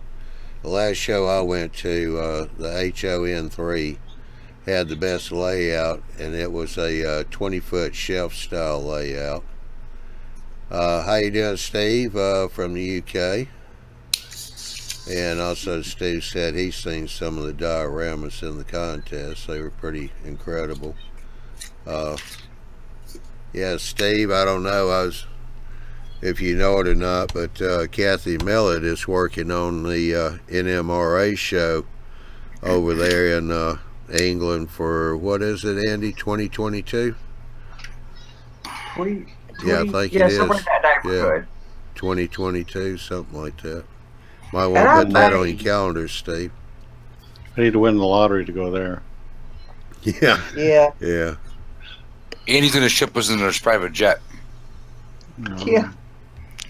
the last show I went to, the HON3 had the best layout, and it was a 20-foot shelf style layout. How you doing, Steve, from the UK? And also Steve said he's seen some of the dioramas in the contest. They were pretty incredible. Yeah, Steve, I don't know if you know it or not, but Kathy Millett is working on the NMRA show over there in England for, what is it, Andy, 2022? Yeah, I think it is. Yeah, 2022, something like that. Might want to put that on your calendar, Steve. I need to win the lottery to go there. Yeah. Yeah. Yeah. Andy's going to ship us in his private jet. Yeah.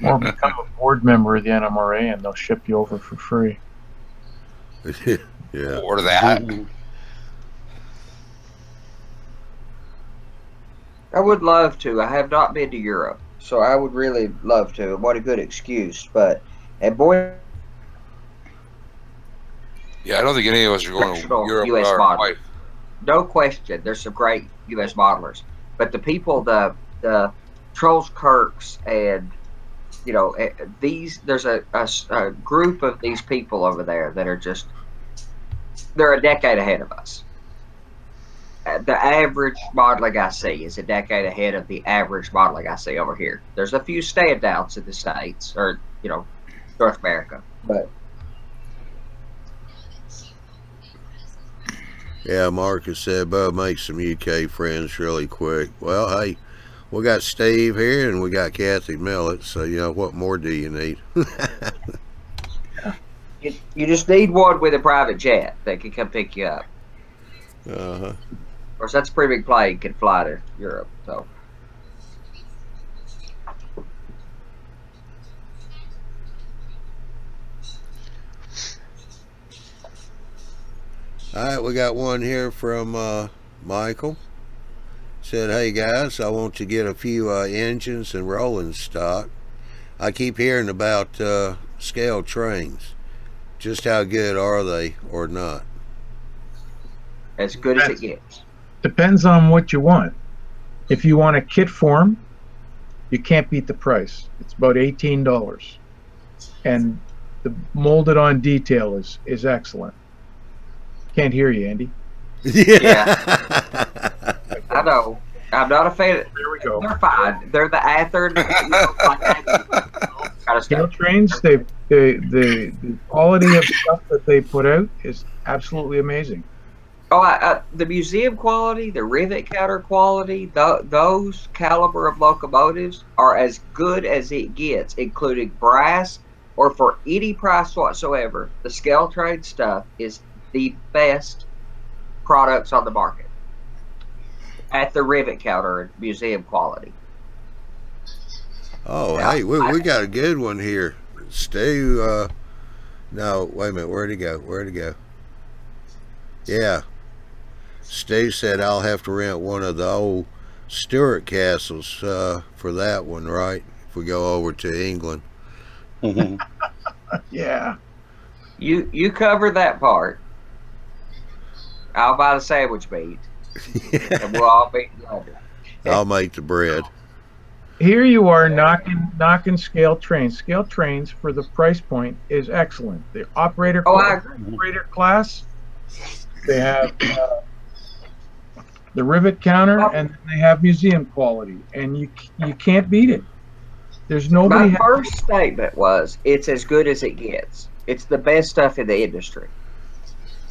Or become a board member of the NMRA and they'll ship you over for free. Yeah. Or that. I would love to. I have not been to Europe, so I would really love to. What a good excuse. And boy, Yeah, I don't think any of us are going to Europe with US our model. wife. No question, there's some great U.S. modelers, but the people, the Trolls Kirks, and there's a group of these people over there that are they're a decade ahead of us. The average modeling I see is a decade ahead of the average modeling I see over here. There's a few standouts in the States or North America, but Yeah, Marcus said, Bub, make some UK friends really quick. Well, hey, we got Steve here and we got Kathy Millett, so, you know, what more do you need? You just need one with a private jet that can come pick you up. Uh-huh. Of course, that's a pretty big plane, can fly to Europe, so. All right, we got one here from Michael. Said, hey guys, I want to get a few engines and rolling stock. I keep hearing about scale trains. Just how good are they or not? As good as it gets. Depends on what you want. If you want a kit form, you can't beat the price. It's about $18. And the molded on detail is excellent. Can't hear you, Andy. Yeah. I know. I'm not a fan. There we go. They're fine. They're the Athearn. Scale trains, the quality of stuff that they put out is absolutely amazing. Oh, the museum quality, the rivet counter quality, those caliber of locomotives are as good as it gets, including brass or for any price whatsoever. The scale train stuff is the best products on the market at the rivet counter and museum quality. Oh, Yeah, hey, we got a good one here. Stu, no, wait a minute, where'd he go? Where'd he go? Yeah. Stu said I'll have to rent one of the old Stuart castles for that one, right? If we go over to England. Mhm. Yeah. You cover that part. I'll buy the sandwich meat, and we'll all be together. I'll make the bread. Here you are knocking scale trains. Scale trains for the price point is excellent. The operator I agree. operator class, they have the rivet counter, and they have museum quality, and you can't beat it. There's nobody. My first statement was, it's as good as it gets. It's the best stuff in the industry.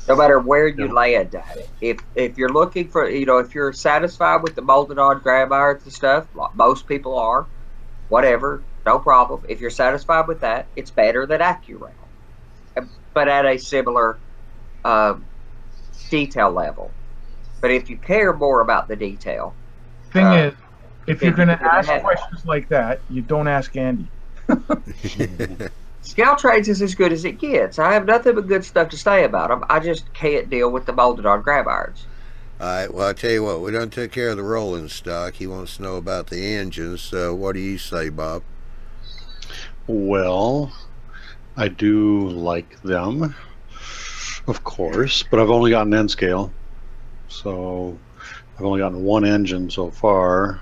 No matter where you land at it. If you're looking for, if you're satisfied with the molded on grab irons and stuff, like most people are, whatever, no problem. If you're satisfied with that, it's better than AccuRail, but at a similar detail level. But if you care more about the detail, Thing is, if you're going to ask questions like that, you don't ask Andy. Scale trains is as good as it gets. I have nothing but good stuff to say about them. I just can't deal with the molded on grab irons. All right, well, I tell you what, we done took care of the rolling stock. He wants to know about the engines. So what do you say, Bob? Well, I do like them, of course, but I've only gotten N scale. So I've only gotten one engine so far,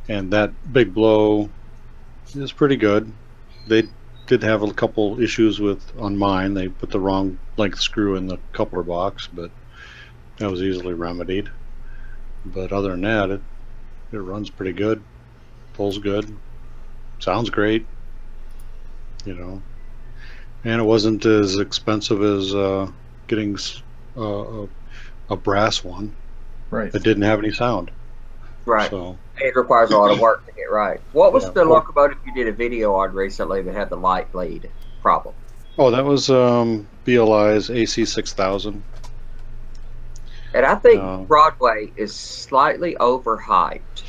and that Big Blow is pretty good. They did have a couple issues on mine. They put the wrong length screw in the coupler box, but that was easily remedied. But other than that, it runs pretty good, pulls good, sounds great, and it wasn't as expensive as getting a brass one. Right. That didn't have any sound. Right. So it requires a lot of work to get right. What was the locomotive you did a video on recently that had the light bleed problem? Oh, that was BLI's AC 6000. And I think Broadway is slightly overhyped.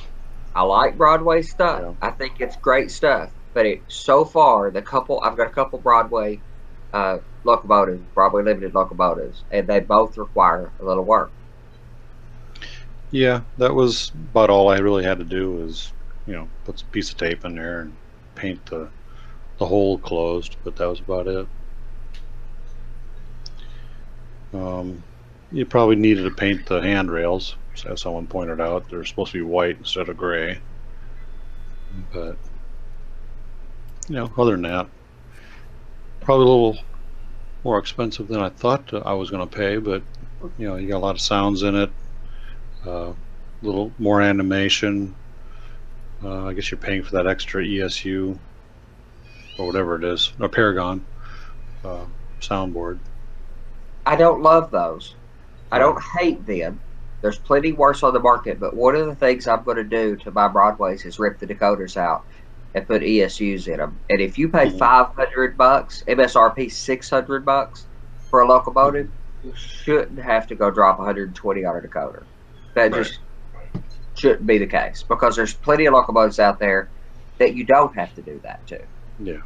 I like Broadway stuff. Yeah. I think it's great stuff. But so far, I've got a couple Broadway locomotives, Broadway Limited locomotives, and they both require a little work. Yeah, that was about all I really had to do was, put a piece of tape in there and paint the hole closed, but that was about it. You probably needed to paint the handrails, as someone pointed out. They're supposed to be white instead of gray. But, other than that, probably a little more expensive than I thought I was going to pay, but, you got a lot of sounds in it. A little more animation. I guess you're paying for that extra ESU or whatever it is, a Paragon soundboard. I don't love those. I don't hate them. There's plenty worse on the market, but one of the things I'm going to do to my Broadways is rip the decoders out and put ESUs in them. And if you pay $500, MSRP $600 for a locomotive, you shouldn't have to go drop 120 on a decoder. That just shouldn't be the case, because there's plenty of locomotives out there that you don't have to do that to. Yeah.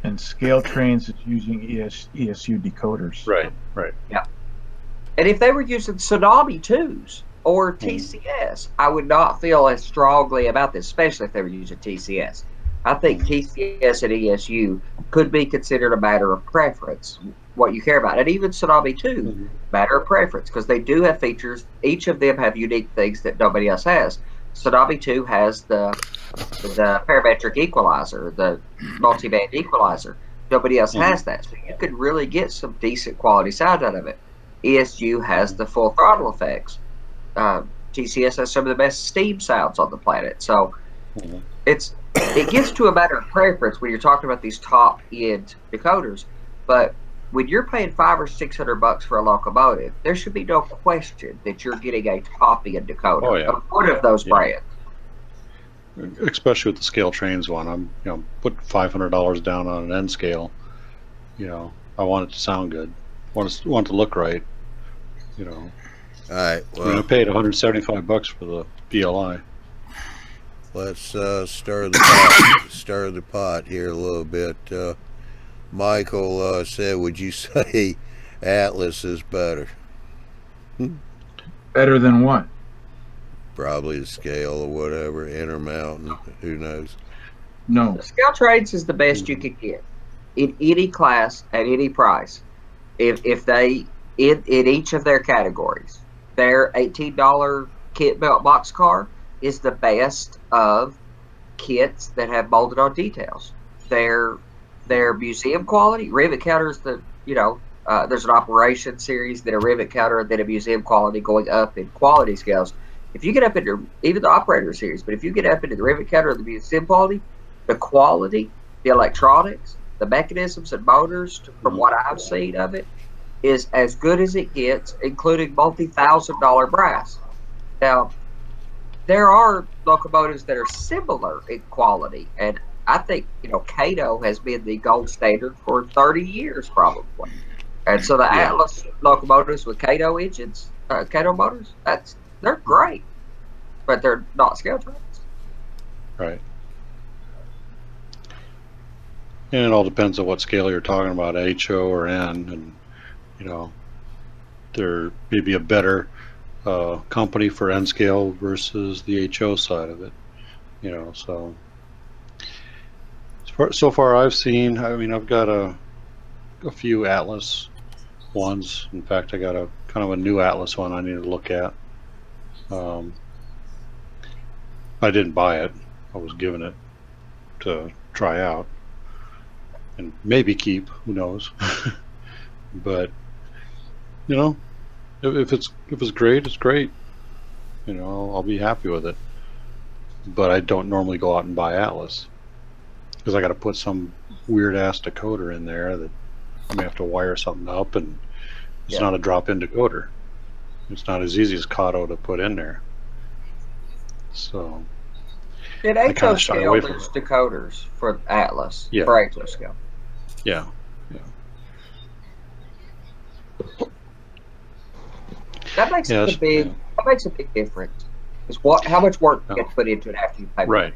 And Scale Trains is using ESU decoders. Right. Right. Yeah. And if they were using Tsunami 2s or TCS, I would not feel as strongly about this, especially if they were using TCS. I think TCS and ESU could be considered a matter of preference, what you care about. And even Tsunami 2, matter of preference, because they do have features. Each of them have unique things that nobody else has. Tsunami 2 has the parametric equalizer, the multi-band equalizer. Nobody else has that. So you could really get some decent quality sound out of it. ESU has the full throttle effects. TCS has some of the best steam sounds on the planet. So it gets to a matter of preference when you're talking about these top end decoders. But when you're paying $500 or $600 for a locomotive, there should be no question that you're getting a top end decoder of one of those brands. Especially with the Scale Trains one, I'm put $500 down on an N scale. I want it to sound good. Want it to look right. All right. Well, I paid $175 for the BLI. Let's stir the pot here a little bit. Michael said, "Would you say Atlas is better?" Better than what? Probably the Scale or whatever, Intermountain. Who knows? No. The Scale Trains is the best you could get in any class at any price. If they in each of their categories, their $18 kit belt box car is the best of kits that have molded on details. Their museum quality rivet counters, there's an operation series, then a rivet counter, then a museum quality going up in quality scales. If you get up into even the operator series, but if you get up into the rivet counter or the museum quality, the quality, the electronics, the mechanisms and motors, from what I've seen of it, is as good as it gets, including multi-$1,000 brass. Now, there are locomotives that are similar in quality, and I think Cato has been the gold standard for 30 years probably. And so the Atlas locomotives with Cato engines, Cato motors, they're great, but they're not Scale Trains. Right. And it all depends on what scale you're talking about, HO or N, and there may be a better company for N scale versus the HO side of it. So far I've seen, I've got a few Atlas ones. In fact, I got a kind of a new Atlas one I need to look at. I didn't buy it. I was given it to try out and maybe keep, who knows. But if it's great, it's great. I'll be happy with it. But I don't normally go out and buy Atlas, because I got to put some weird ass decoder in there that I may have to wire something up, and it's not a drop-in decoder. It's not as easy as Cato to put in there. So in HO scale, there's decoders for Atlas for HO scale. Yeah. That makes a big difference. Because how much work you get put into it after you pay? Right.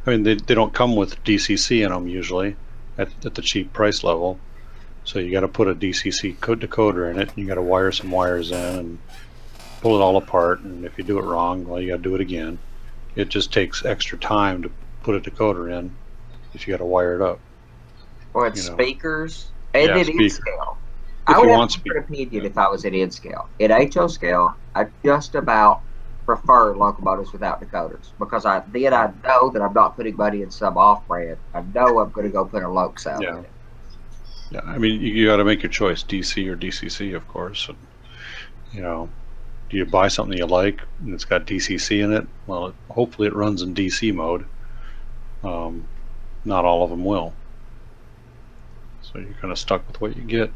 They don't come with DCC in them usually at the cheap price level, so you got to put a DCC decoder in it, and you got to wire some wires in and pull it all apart. And if you do it wrong, well, you got to do it again. It just takes extra time to put a decoder in if you got to wire it up. Or it's speakers and in scale. If I would you have want a different opinion if I was at N scale. In HO scale, I just about prefer locomotives without decoders, because I know that I'm not putting money in some off-brand. I know I'm going to go put a loc sound in it. Yeah, you got to make your choice, DC or DCC, of course. And, do you buy something you like and it's got DCC in it? Well, hopefully it runs in DC mode. Not all of them will. So you're kind of stuck with what you get.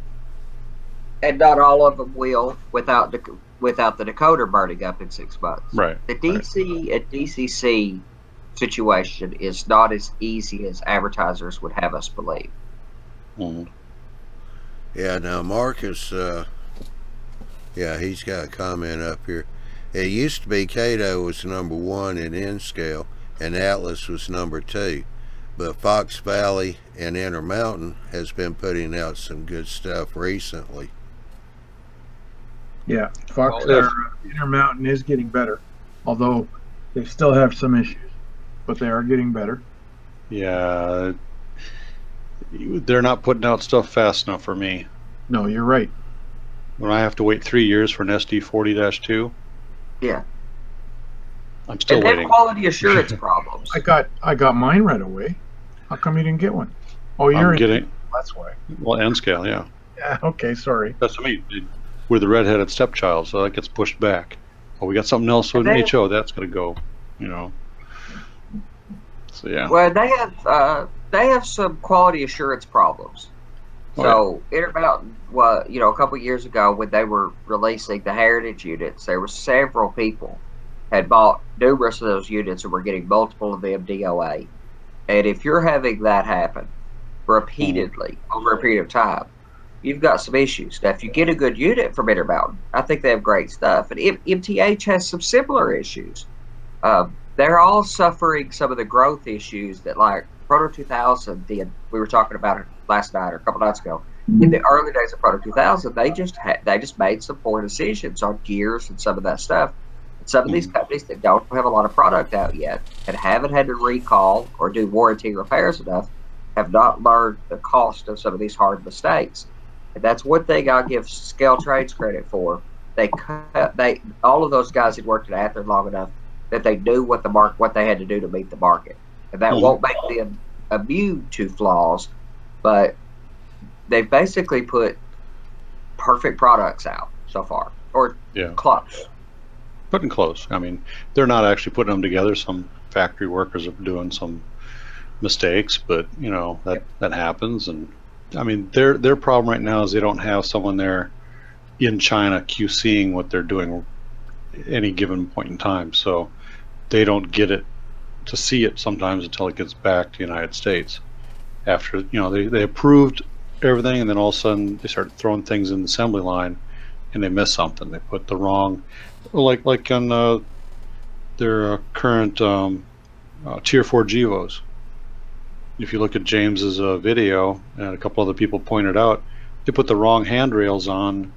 And not all of them will without the decoder burning up in 6 months. Right. The DC and DCC situation is not as easy as advertisers would have us believe. Mm. Yeah, now Marcus, yeah, he's got a comment up here. It used to be Kato was #1 in N-scale and Atlas was #2. But Fox Valley and Intermountain has been putting out some good stuff recently. Yeah, Intermountain is getting better, although they still have some issues, but they are getting better. Yeah, they're not putting out stuff fast enough for me. No, you're right. When I have to wait 3 years for an SD40-2, yeah, I'm still and waiting. Quality assurance problems. I got mine right away. How come you didn't get one? Oh, you're getting. That's why. Well, N-scale, yeah. Yeah. Okay, sorry. That's what I mean. We're the redheaded stepchild, so that gets pushed back. Oh, we got something else with HO. That's going to go. You know. So yeah. Well, they have some quality assurance problems. So Intermountain, well, you know, a couple of years ago when they were releasing the Heritage units, there were several people had bought numerous of those units and were getting multiple of them DOA. And if you're having that happen repeatedly over a period of time, you've got some issues. Now, if you get a good unit from Intermountain, I think they have great stuff. And MTH has some similar issues. They're all suffering some of the growth issues that, like, Proto 2000 did. We were talking about it last night or a couple nights ago. In the early days of Proto 2000, they just made some poor decisions on gears and some of that stuff. And some of these companies that don't have a lot of product out yet and haven't had to recall or do warranty repairs enough have not learned the cost of some of these hard mistakes. And that's one thing I'll give Scale Trades credit for. All of those guys had worked at Athearn long enough that they knew what they had to do to meet the market. And that won't make them immune to flaws, but they've basically put perfect products out so far, or close. Putting close. I mean, they're not actually putting them together. Some factory workers are doing some mistakes, but you know that happens. And I mean, their problem right now is they don't have someone there in China QCing what they're doing at any given point in time. So they don't get it to see it sometimes until it gets back to the United States. After, you know, they approved everything, and then all of a sudden they start throwing things in the assembly line and they miss something. They put the wrong, like on their current Tier 4 GEVOs. If you look at James's video, and a couple other people pointed out, they put the wrong handrails on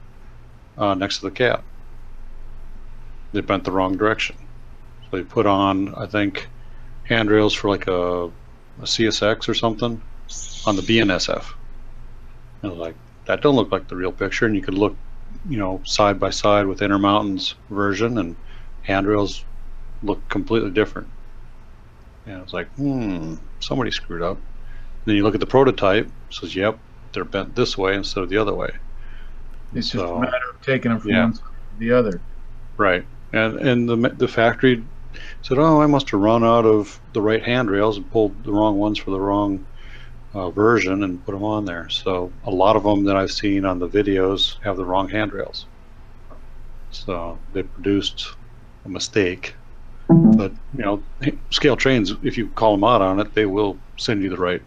next to the cab. They bent the wrong direction. So they put on, I think, handrails for like a CSX or something on the BNSF. And like, that don't look like the real picture. And you could look, you know, side by side with Intermountain's version, and handrails look completely different. And it's like, somebody screwed up. Then you look at the prototype, it says, yep, they're bent this way instead of the other way. It's just a matter of taking them from one side to the other. Right. And the factory said, oh, I must have run out of the right handrails and pulled the wrong ones for the wrong version and put them on there. So a lot of them that I've seen on the videos have the wrong handrails. So they produced a mistake. But, you know, Scale Trains, if you call them out on it, they will send you the right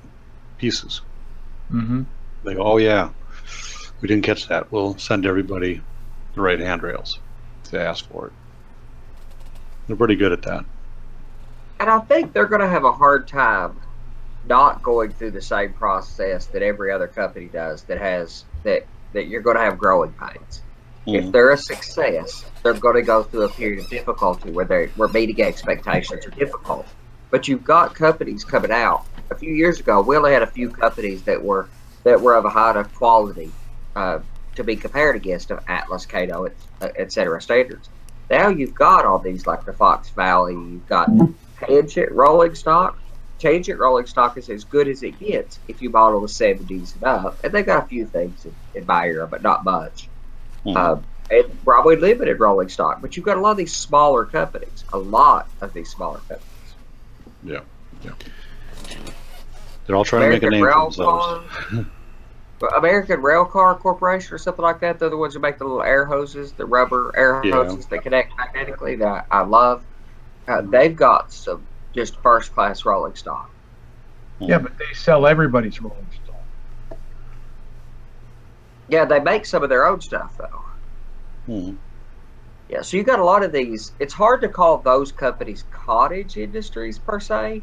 pieces. They go, oh yeah, we didn't catch that. We'll send everybody the right handrails if they ask for it. They're pretty good at that. And I think they're going to have a hard time not going through the same process that every other company does that you're going to have growing pains. If they're a success, they're going to go through a period of difficulty where meeting expectations are difficult. But you've got companies coming out. A few years ago, we only had a few companies that were of a high enough quality to be compared against Atlas, Kato, etc. standards. Now you've got all these like the Fox Valley. You've got Tangent rolling stock. Tangent rolling stock is as good as it gets if you model the 70s and up. And they've got a few things in my era, but not much. And probably limited rolling stock, but you've got a lot of these smaller companies. Yeah. They're all trying to make a name for themselves. American Railcar Corporation or something like that. They're the ones who make the little air hoses, the rubber air hoses that connect magnetically that I love. They've got some just first class rolling stock. Yeah, but they sell everybody's rolling stock. Yeah, they make some of their own stuff though. Yeah, so you got a lot of these. It's hard to call those companies cottage industries per se,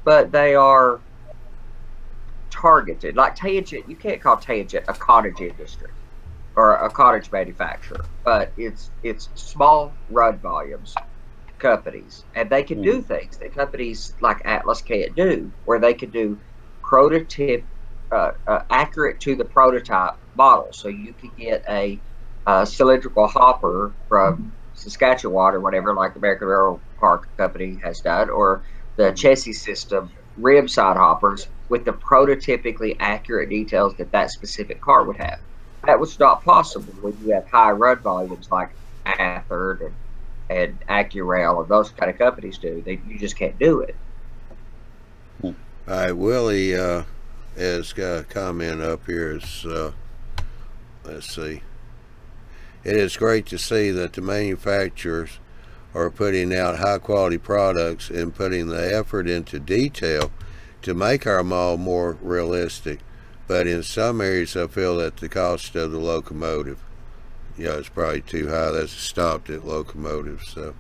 but they are targeted. Like Tangent, you can't call Tangent a cottage industry or a cottage manufacturer, but it's small run volumes companies, and they can do things that companies like Atlas can't do, where they can do prototype, accurate to the prototype model. So you could get a cylindrical hopper from Saskatchewan or whatever, like American Railroad Car Company has done, or the chassis system rim side hoppers with the prototypically accurate details that that specific car would have. That was not possible when you have high run volumes like Atherd and AccuRail and those kind of companies do. You just can't do it. All right, Willie has got a comment up here. It's, let's see. It is great to see that the manufacturers are putting out high quality products and putting the effort into detail to make our mall more realistic. But in some areas I feel that the cost of the locomotive, it's probably too high. That's stopped at locomotives. So,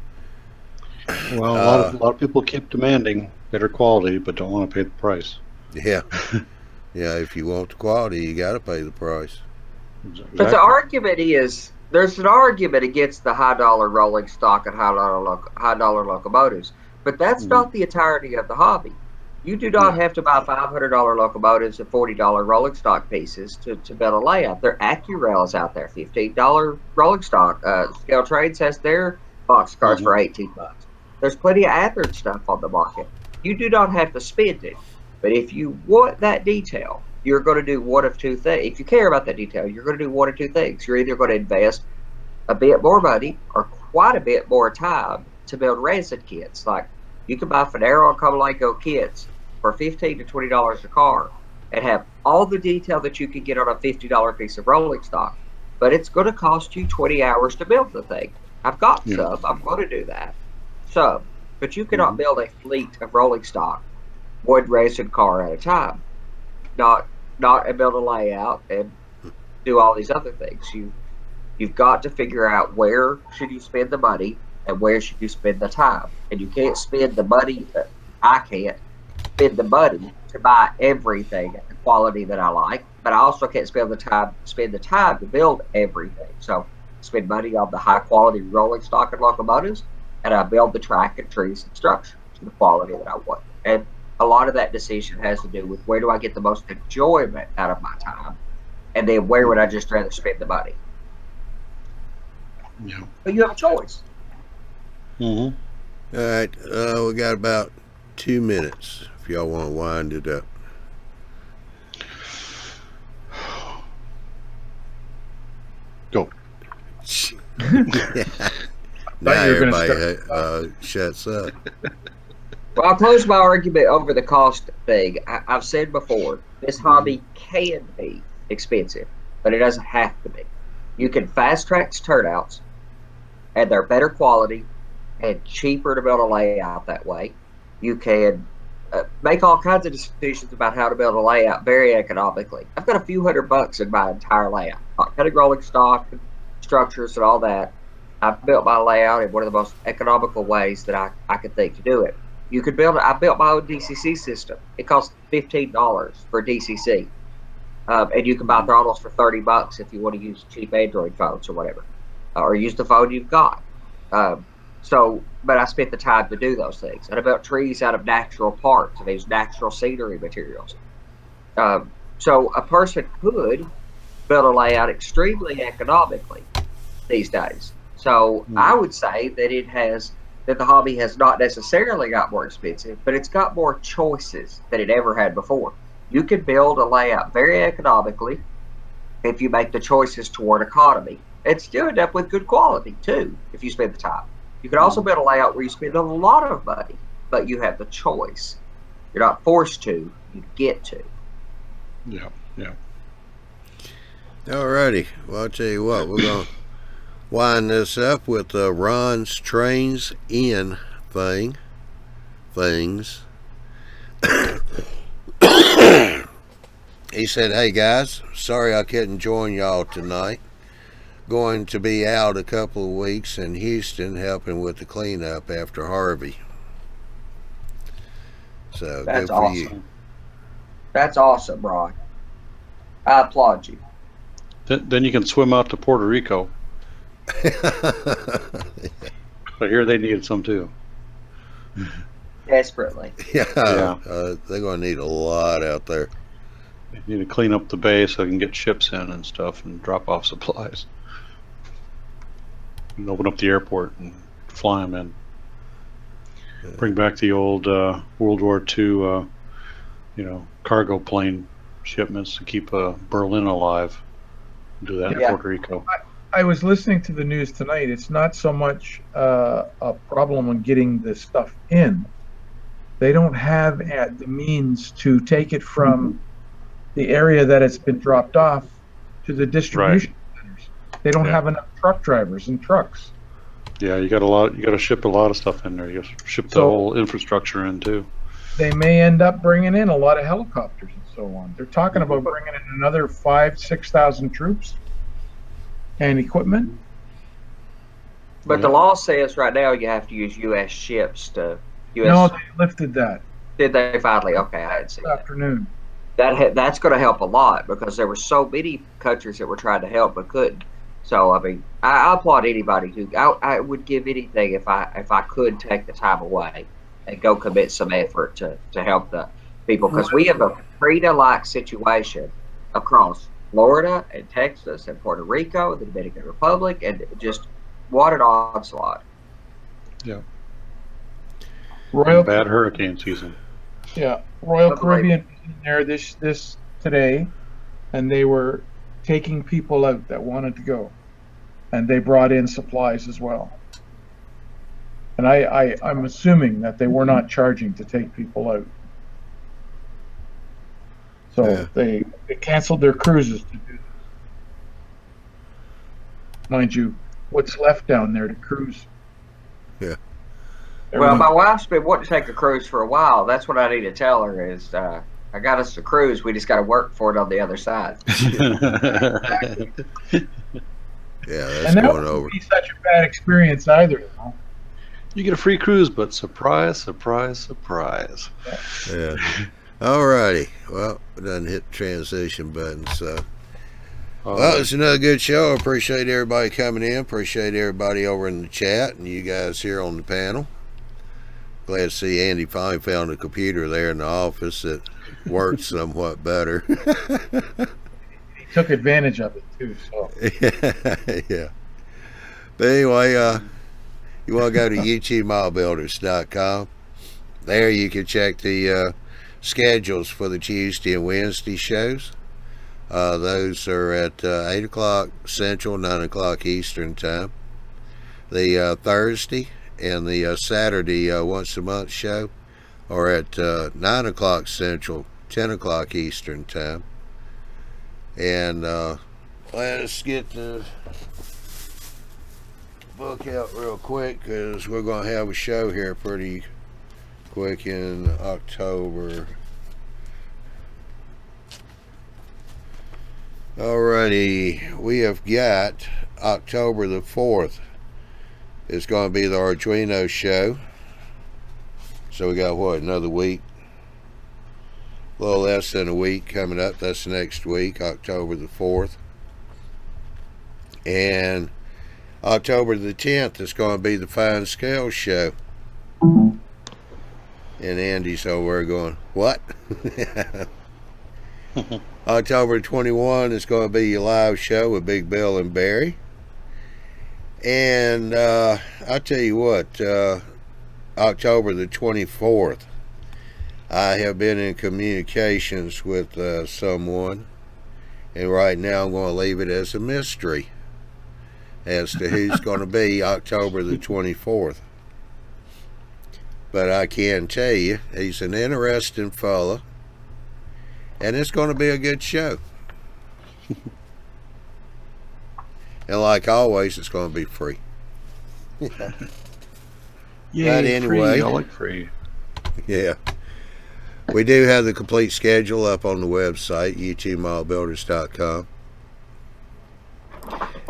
well, a lot of people keep demanding better quality, but don't want to pay the price. Yeah, yeah. If you want the quality, you got to pay the price. Exactly. But the argument is, there's an argument against the high dollar rolling stock and high dollar locomotives, but that's not the entirety of the hobby. You do not have to buy $500 locomotives and $40 rolling stock pieces to build a layout. There are AccuRails out there, $15 rolling stock. Scale Trades has their box cars for $18. There's plenty of Atherd stuff on the market. You do not have to spend it, but if you want that detail, you're going to do one of two things. If you care about that detail, you're going to do one of two things. You're either going to invest a bit more money or quite a bit more time to build resin kits. Like, you can buy Finaro and Comalenco kits for $15 to $20 a car and have all the detail that you can get on a $50 piece of rolling stock, but it's going to cost you 20 hours to build the thing. I've got some. I'm going to do that. So, but you cannot build a fleet of rolling stock, one resin car at a time. Not build a layout and do all these other things. You've got to figure out where should you spend the money and where should you spend the time. And you can't spend the money. I can't spend the money to buy everything at the quality that I like, but I also can't spend the time to build everything. So spend money on the high quality rolling stock and locomotives, and I build the track and trees and structure to the quality that I want. And a lot of that decision has to do with where do I get the most enjoyment out of my time, and then where would I just rather spend the money. Yeah. But you have a choice. All right, we got about 2 minutes if y'all want to wind it up. Go. Now everybody shuts up. Well, I'll close my argument over the cost thing. I've said before, this hobby can be expensive, but it doesn't have to be. You can fast track turnouts, and they're better quality and cheaper to build a layout that way. You can make all kinds of decisions about how to build a layout very economically. I've got a few $100 in my entire layout, cutting rolling stock, and structures, and all that. I've built my layout in one of the most economical ways that I could think to do it. You could build it. I built my own DCC system. It costs $15 for DCC. And you can buy throttles for $30 if you want to use cheap Android phones or whatever, or use the phone you've got. But I spent the time to do those things. And I built trees out of natural parts, and these natural scenery materials. So a person could build a layout extremely economically these days. So I would say that the hobby has not necessarily got more expensive, but it's got more choices than it ever had before. You can build a layout very economically if you make the choices toward economy, and still end up with good quality too if you spend the time. You can also build a layout where you spend a lot of money, but you have the choice. You're not forced to, you get to. Yeah, yeah. Alrighty. Well, I'll tell you what, we're going to wind this up with Ron's Trains In things. He said, hey guys, sorry I couldn't join y'all tonight. Going to be out a couple of weeks in Houston helping with the cleanup after Harvey. So That's good for awesome. you. That's awesome, Ron. I applaud you. Then you can swim out to Puerto Rico. But here they needed some too. Desperately. Yeah, Yeah. they're going to need a lot out there. They need to clean up the bay so they can get ships in and stuff and drop off supplies. And open up the airport and fly them in. Yeah. Bring back the old World War II, cargo plane shipments to keep Berlin alive. Do that in Yeah. Puerto Rico. I was listening to the news tonight. It's not so much a problem on getting the stuff in. They don't have the means to take it from the area that it's been dropped off to the distribution centers. They don't have enough truck drivers and trucks. Yeah, you got to ship a lot of stuff in there. You got to ship the whole infrastructure in too. They may end up bringing in a lot of helicopters and so on. They're talking about bringing in another 5,000-6,000 troops and equipment. But the law says right now you have to use U.S. ships to. No, they lifted that. Did they finally? Okay, I hadn't seen This afternoon. that's going to help a lot because there were so many countries that were trying to help but couldn't. So I mean, I applaud anybody who I would give anything if I could take the time away and go commit some effort to help the people because we have a Frida-like situation across Florida and Texas and Puerto Rico, the Dominican Republic, and just what an onslaught. Yeah. Royal Bad hurricane season. Yeah, Royal Caribbean was in there this today, and they were taking people out that wanted to go, and they brought in supplies as well. And I'm assuming that they were not charging to take people out, so they canceled their cruises to do this. Mind you, what's left down there to cruise? Yeah. Well, my wife's been wanting to take a cruise for a while. That's what I need to tell her is I got us a cruise. We just got to work for it on the other side. Yeah, that's and that going wouldn't over. be such a bad experience either. You know? You get a free cruise, but surprise, surprise, surprise. Yeah. Alrighty. Well, it doesn't hit the transition button, so. Well, it's another good show. I appreciate everybody coming in. Appreciate everybody over in the chat and you guys here on the panel. Glad to see Andy finally found a computer there in the office that works somewhat better. He took advantage of it too. So. Yeah. But anyway, you want to go to YouTubeMobileBuilders.com. There you can check the schedules for the Tuesday and Wednesday shows. Those are at 8 o'clock Central, 9 o'clock Eastern time. The Thursday and the Saturday once a month show are at 9 o'clock Central, 10 o'clock Eastern time. And let's get the book out real quick because we're going to have a show here pretty quick in October. Alrighty, we have got October the 4th. It's going to be the Arduino show. So we got what, another week? A little less than a week coming up. That's next week, October the 4th. And October the 10th is going to be the Fine Scale show. And Andy's over going, what? October 21 is going to be your live show with Big Bill and Barry. And I'll tell you what, October the 24th, I have been in communications with someone, and right now I'm going to leave it as a mystery as to who's going to be October the 24th. But I can tell you, he's an interesting fella. And it's going to be a good show. And like always, it's going to be free. Yeah, anyway, free. I like free. Yeah. We do have the complete schedule up on the website, YouTubeModelBuilders.com.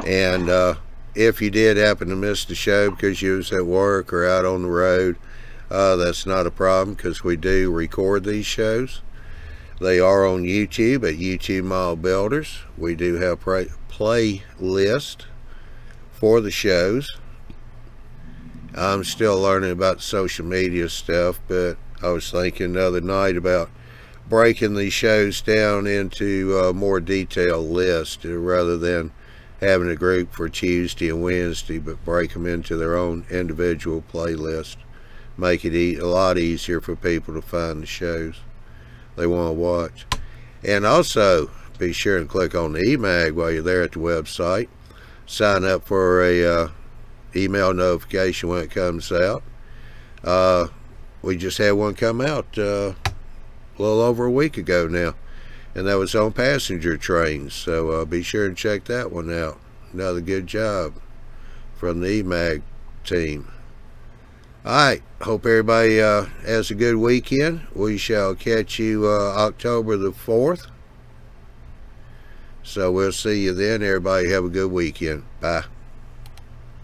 And if you did happen to miss the show because you was at work or out on the road, that's not a problem because we do record these shows. They are on YouTube at YouTube Model Builders. We do have playlist for the shows. I'm still learning about social media stuff, but I was thinking the other night about breaking these shows down into a more detailed list rather than having a group for Tuesday and Wednesday, but break them into their own individual playlist. Make it a lot easier for people to find the shows they want to watch. And also, be sure and click on the e-mag while you're there at the website. Sign up for a email notification when it comes out. We just had one come out a little over a week ago now, and that was on passenger trains, so be sure and check that one out. Another good job from the e-mag team. Alright, hope everybody has a good weekend. We shall catch you October the 4th. So we'll see you then. Everybody have a good weekend. Bye.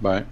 Bye.